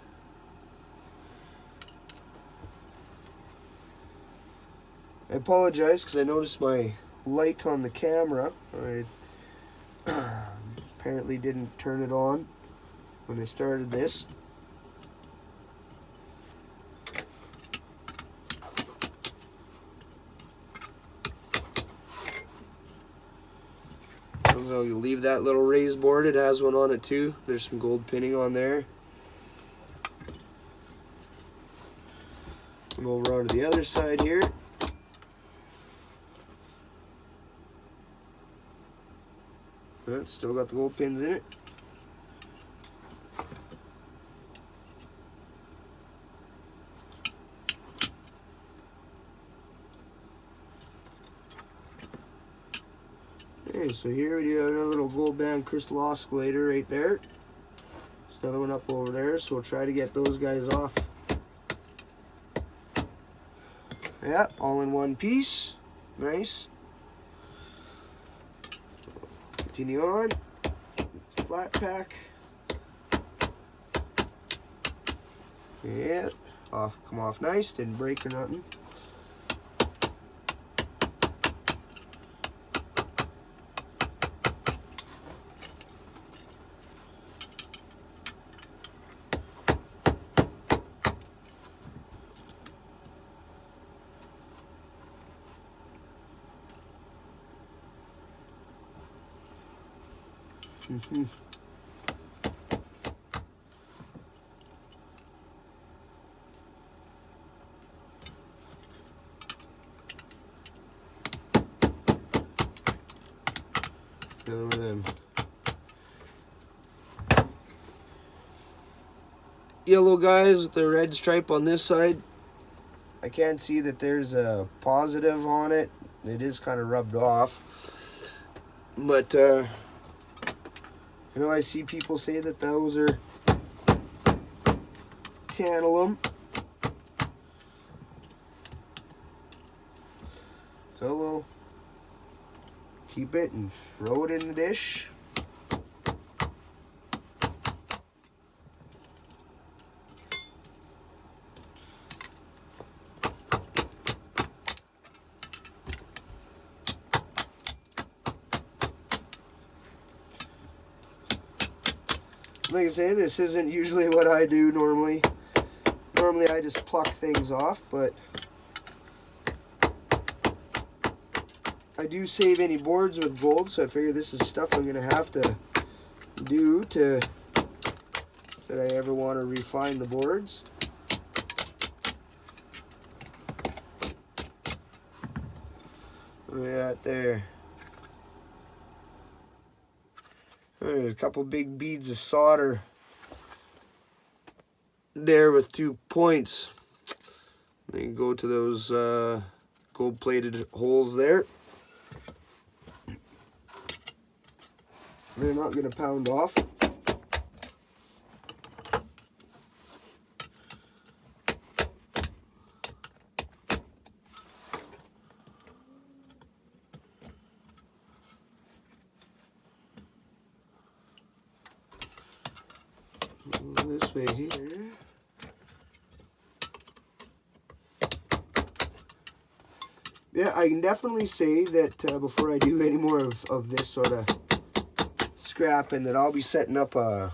I apologize because I noticed my light on the camera. I apparently didn't turn it on when I started this. So you leave that little raised board. It has one on it too. There's some gold pinning on there. And over onto the other side here. It's still got the gold pins in it. Okay, so here we do have another little gold band crystal oscillator right there. There's another one up over there, so we'll try to get those guys off. Yeah, all in one piece. Nice. Continue on. Flat pack. Yeah, come off nice, didn't break or nothing. Another one of them yellow guys with the red stripe on this side. I can't see that there's a positive on it. It is kind of rubbed off. But, you know, I see people say that those are tantalum. So we'll keep it and throw it in the dish. Like I say, this isn't usually what I do normally. Normally I just pluck things off, but I do save any boards with gold, so I figure this is stuff I'm going to have to do to, if I ever want to refine the boards. Look at that there. There's a couple big beads of solder there with 2 points Then you go to those gold-plated holes there. They're not going to pound off. This way here. Yeah, I can definitely say that before I do any more of this sort of scrapping, that I'll be setting up a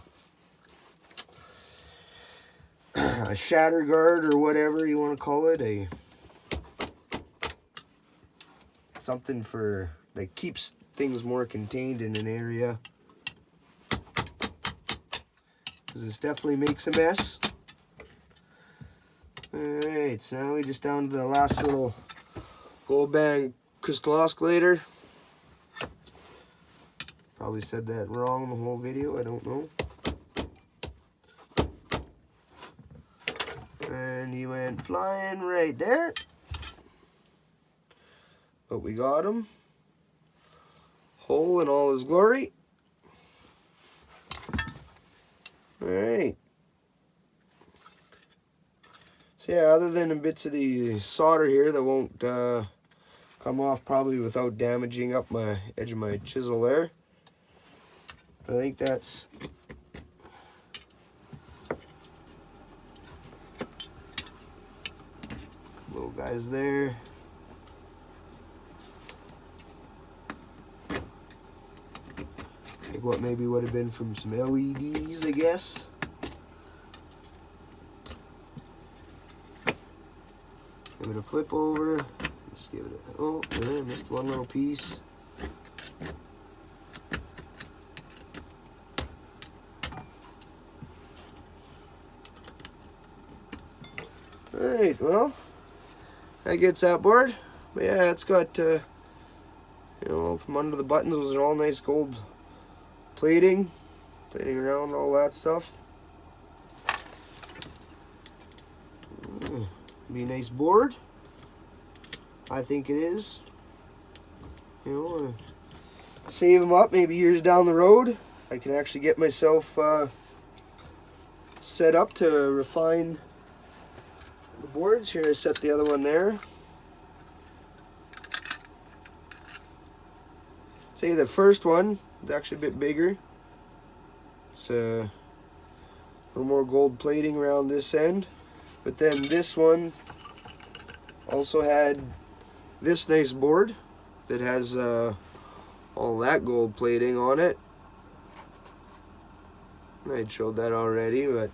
shatter guard or whatever you want to call it, something for that keeps things more contained in an area, because this definitely makes a mess. Alright, so now we just down to the last little gold band crystal oscillator. Probably said that wrong in the whole video, I don't know. And he went flying right there. But we got him. Whole in all his glory. Alright. So yeah, other than the bits of the solder here that won't come off probably without damaging up my edge of my chisel there, I think that's little guys there. Like what maybe would have been from some LEDs, I guess. Give it a flip over. Just give it a, oh, yeah, missed one little piece. Alright, well, that gets that board. But yeah, it's got, you know, from under the buttons, those are all nice gold plating around, all that stuff. Be a nice board. I think it is. You know, save them up maybe years down the road. I can actually get myself set up to refine the boards. Here I set the other one there. Say the first one is actually a bit bigger. It's a little more gold plating around this end. But then this one also had this nice board that has all that gold plating on it. I showed that already, but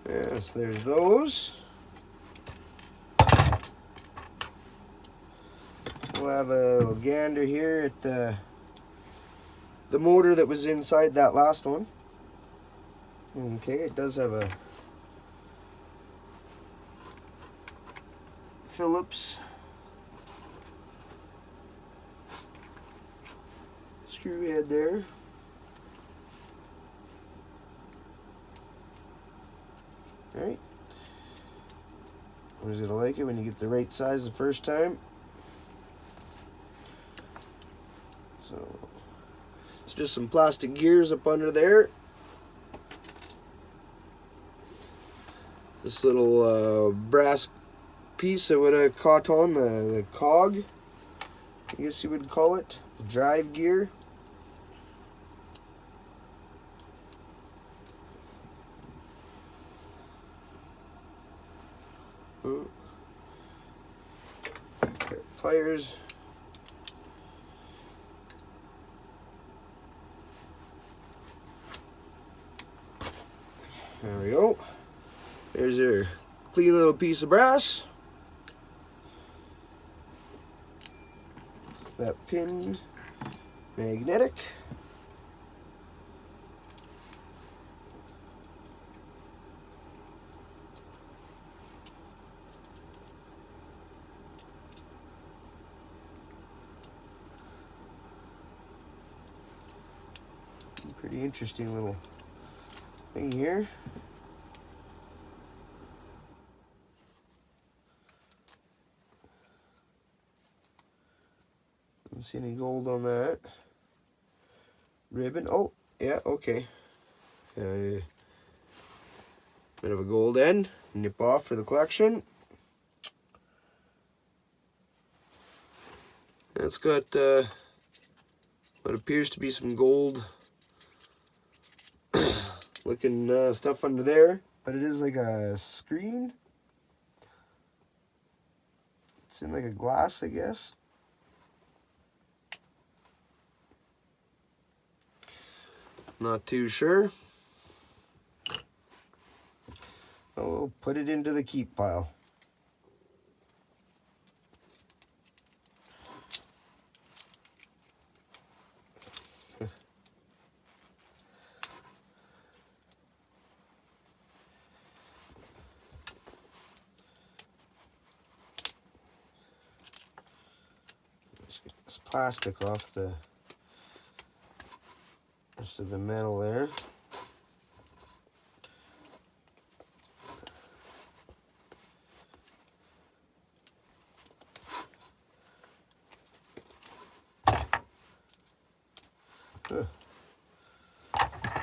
yes, there's those. We'll have a little gander here at the motor that was inside that last one. Okay, it does have a Phillips screw head there. Alright. Always gonna like it when you get the right size the first time. So it's just some plastic gears up under there. This little brass piece that would have caught on the cog, I guess you would call it, the drive gear. Pliers. There we go. There's your clean little piece of brass. That pin, magnetic. Pretty interesting little thing here. Don't see any gold on that. Ribbon. Oh, yeah, okay. Bit of a gold end. Nip off for the collection. It's got what appears to be some gold looking stuff under there, but it is like a screen. It's in like a glass, I guess. Not too sure. I'll put it into the keep pile. Let's get this plastic off the rest of the metal there.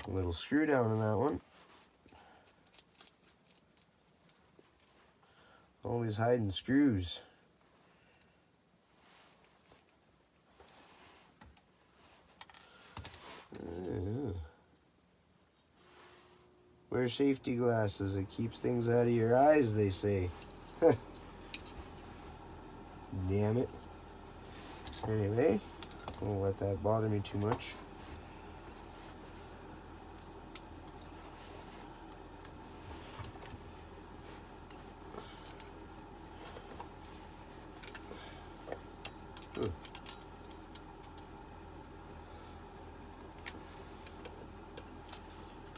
A little screw down on that one. Always hiding screws. Wear safety glasses. It keeps things out of your eyes, they say. Damn it. Anyway, I won't let that bother me too much.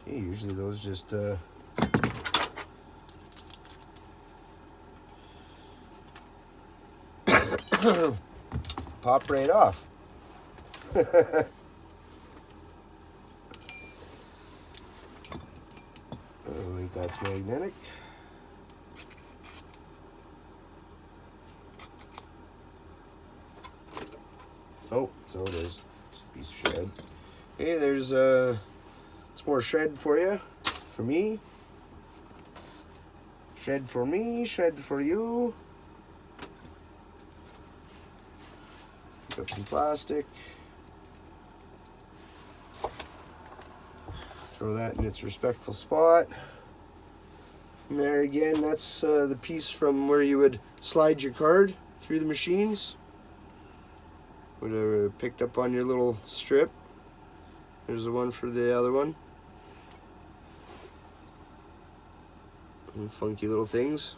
Hey, usually those just pop right off. I think that's magnetic. Oh, so it is. Just a piece of shred. Hey, there's it's more shred for you, for me. Shred for me, shred for you. Pick up some plastic. Throw that in its respectful spot. And there again, that's the piece from where you would slide your card through the machines. Whatever picked up on your little strip. There's the one for the other one. And funky little things.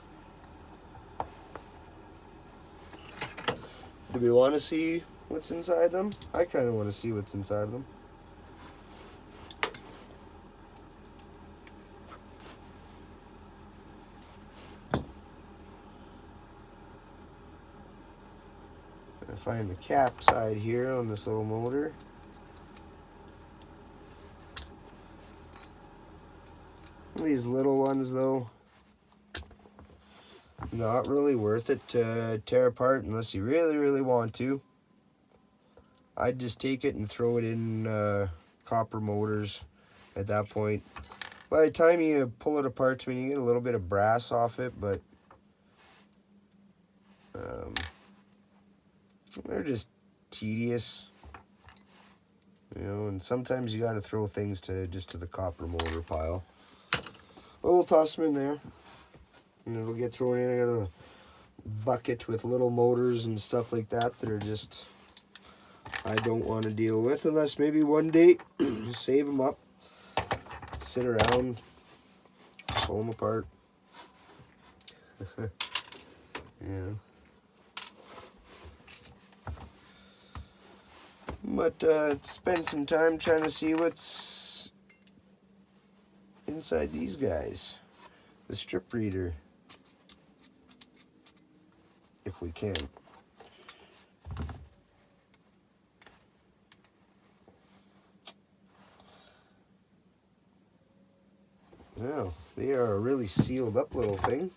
Do we want to see what's inside them? I kind of want to see what's inside them. I find the cap side here on this little motor. These little ones though, not really worth it to tear apart unless you really want to. I'd just take it and throw it in copper motors at that point. By the time you pull it apart, I mean, you get a little bit of brass off it, but they're just tedious, you know, and sometimes you got to throw things to the copper motor pile. But we'll toss them in there, and it'll get thrown in. I got a bucket with little motors and stuff like that that are just, I don't want to deal with, unless maybe one day save them up, sit around, pull them apart. Yeah. But spend some time trying to see what's inside these guys. The strip reader, if we can. Well, they are a really sealed up little thing.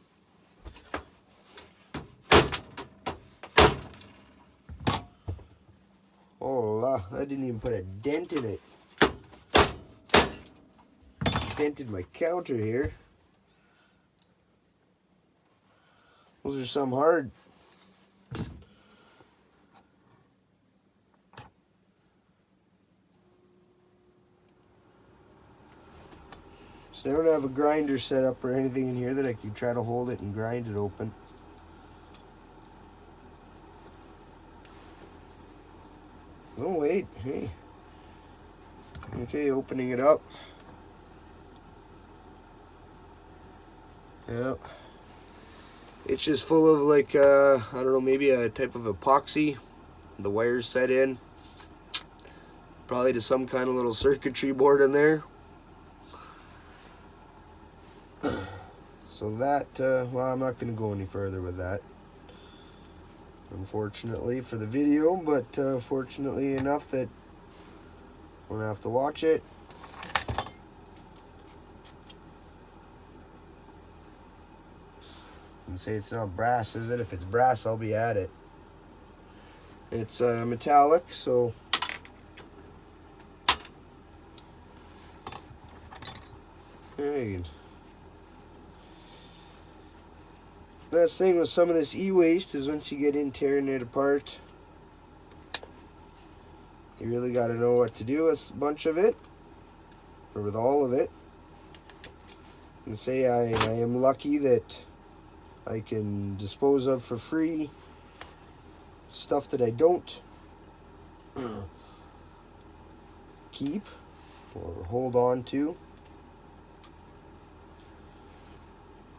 Wow, I didn't even put a dent in it. Dented my counter here. Those are some hard. So I don't have a grinder set up or anything in here that I could try to hold it and grind it open. Oh wait, hey. Okay, opening it up. Yeah. It's just full of like, I don't know, maybe a type of epoxy. The wires set in. Probably to some kind of little circuitry board in there. So that, well, I'm not going to go any further with that. Unfortunately for the video, but fortunately enough that I'm going to have to watch it. And say it's not brass, is it? If it's brass, I'll be at it. It's metallic, so hey. Best thing with some of this e-waste is once you get in tearing it apart, you really got to know what to do with a bunch of it, or with all of it. And say I am lucky that I can dispose of for free stuff that I don't keep or hold on to.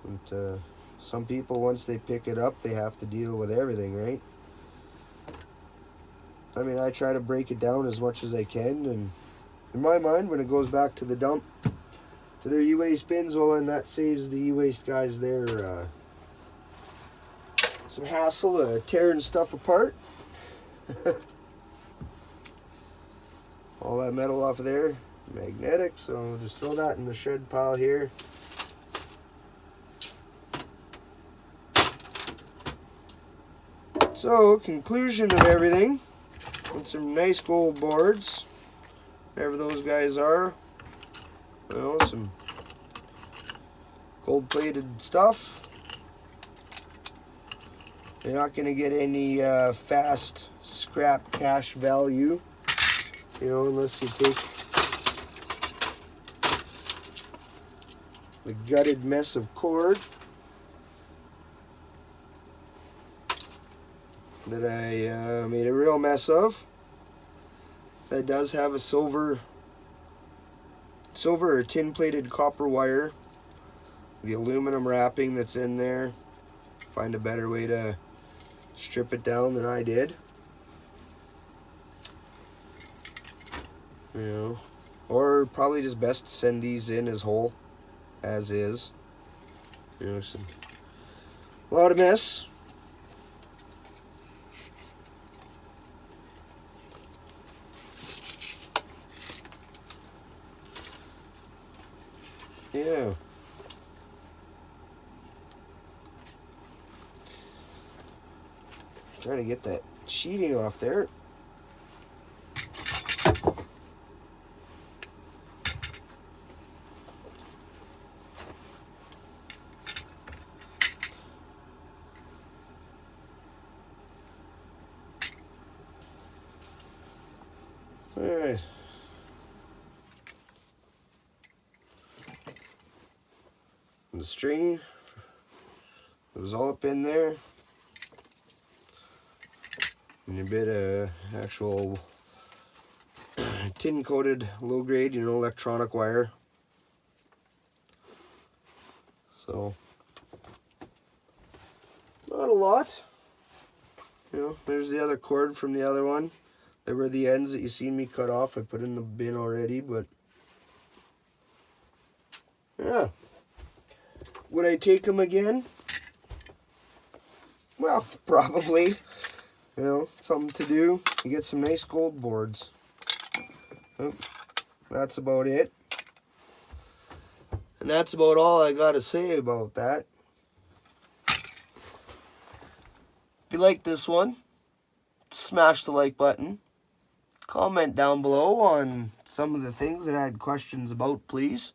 But some people, once they pick it up, they have to deal with everything, right? I mean, I try to break it down as much as I can, and in my mind, when it goes back to the dump, to their e-waste bins, well, then that saves the e-waste guys their some hassle tearing stuff apart. All that metal off of there, magnetic, so I'll just throw that in the shred pile here. So, conclusion of everything, and some nice gold boards, whatever those guys are. Well, some gold-plated stuff. You're not going to get any fast scrap cash value, you know, unless you take the gutted mess of cord that I made a real mess of. That does have a silver or tin-plated copper wire. The aluminum wrapping that's in there. Find a better way to strip it down than I did. You know, or probably just best to send these in as whole, as is. You know, a lot of mess. Yeah. Try to get that sheeting off there. All right. And the string, it was all up in there. And a bit of actual tin coated low grade, you know, electronic wire. So, not a lot. You know, there's the other cord from the other one. There were the ends that you seen me cut off. I put in the bin already, but yeah. Would I take them again? Well, probably. You know, something to do. You get some nice gold boards. Oh, that's about it. And that's about all I gotta say about that. If you like this one, smash the like button. comment down below on some of the things that I had questions about, please.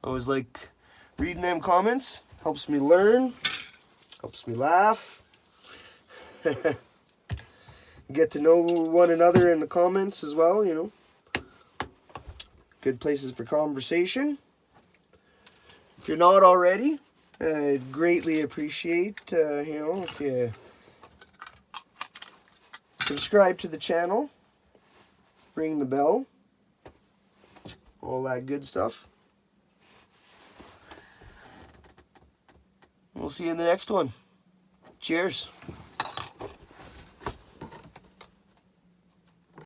I always like reading them comments. Helps me learn. Helps me laugh. Get to know one another in the comments as well, you know. Good places for conversation. If you're not already, I'd greatly appreciate, you know, if you subscribe to the channel, ring the bell, all that good stuff. We'll see you in the next one. Cheers.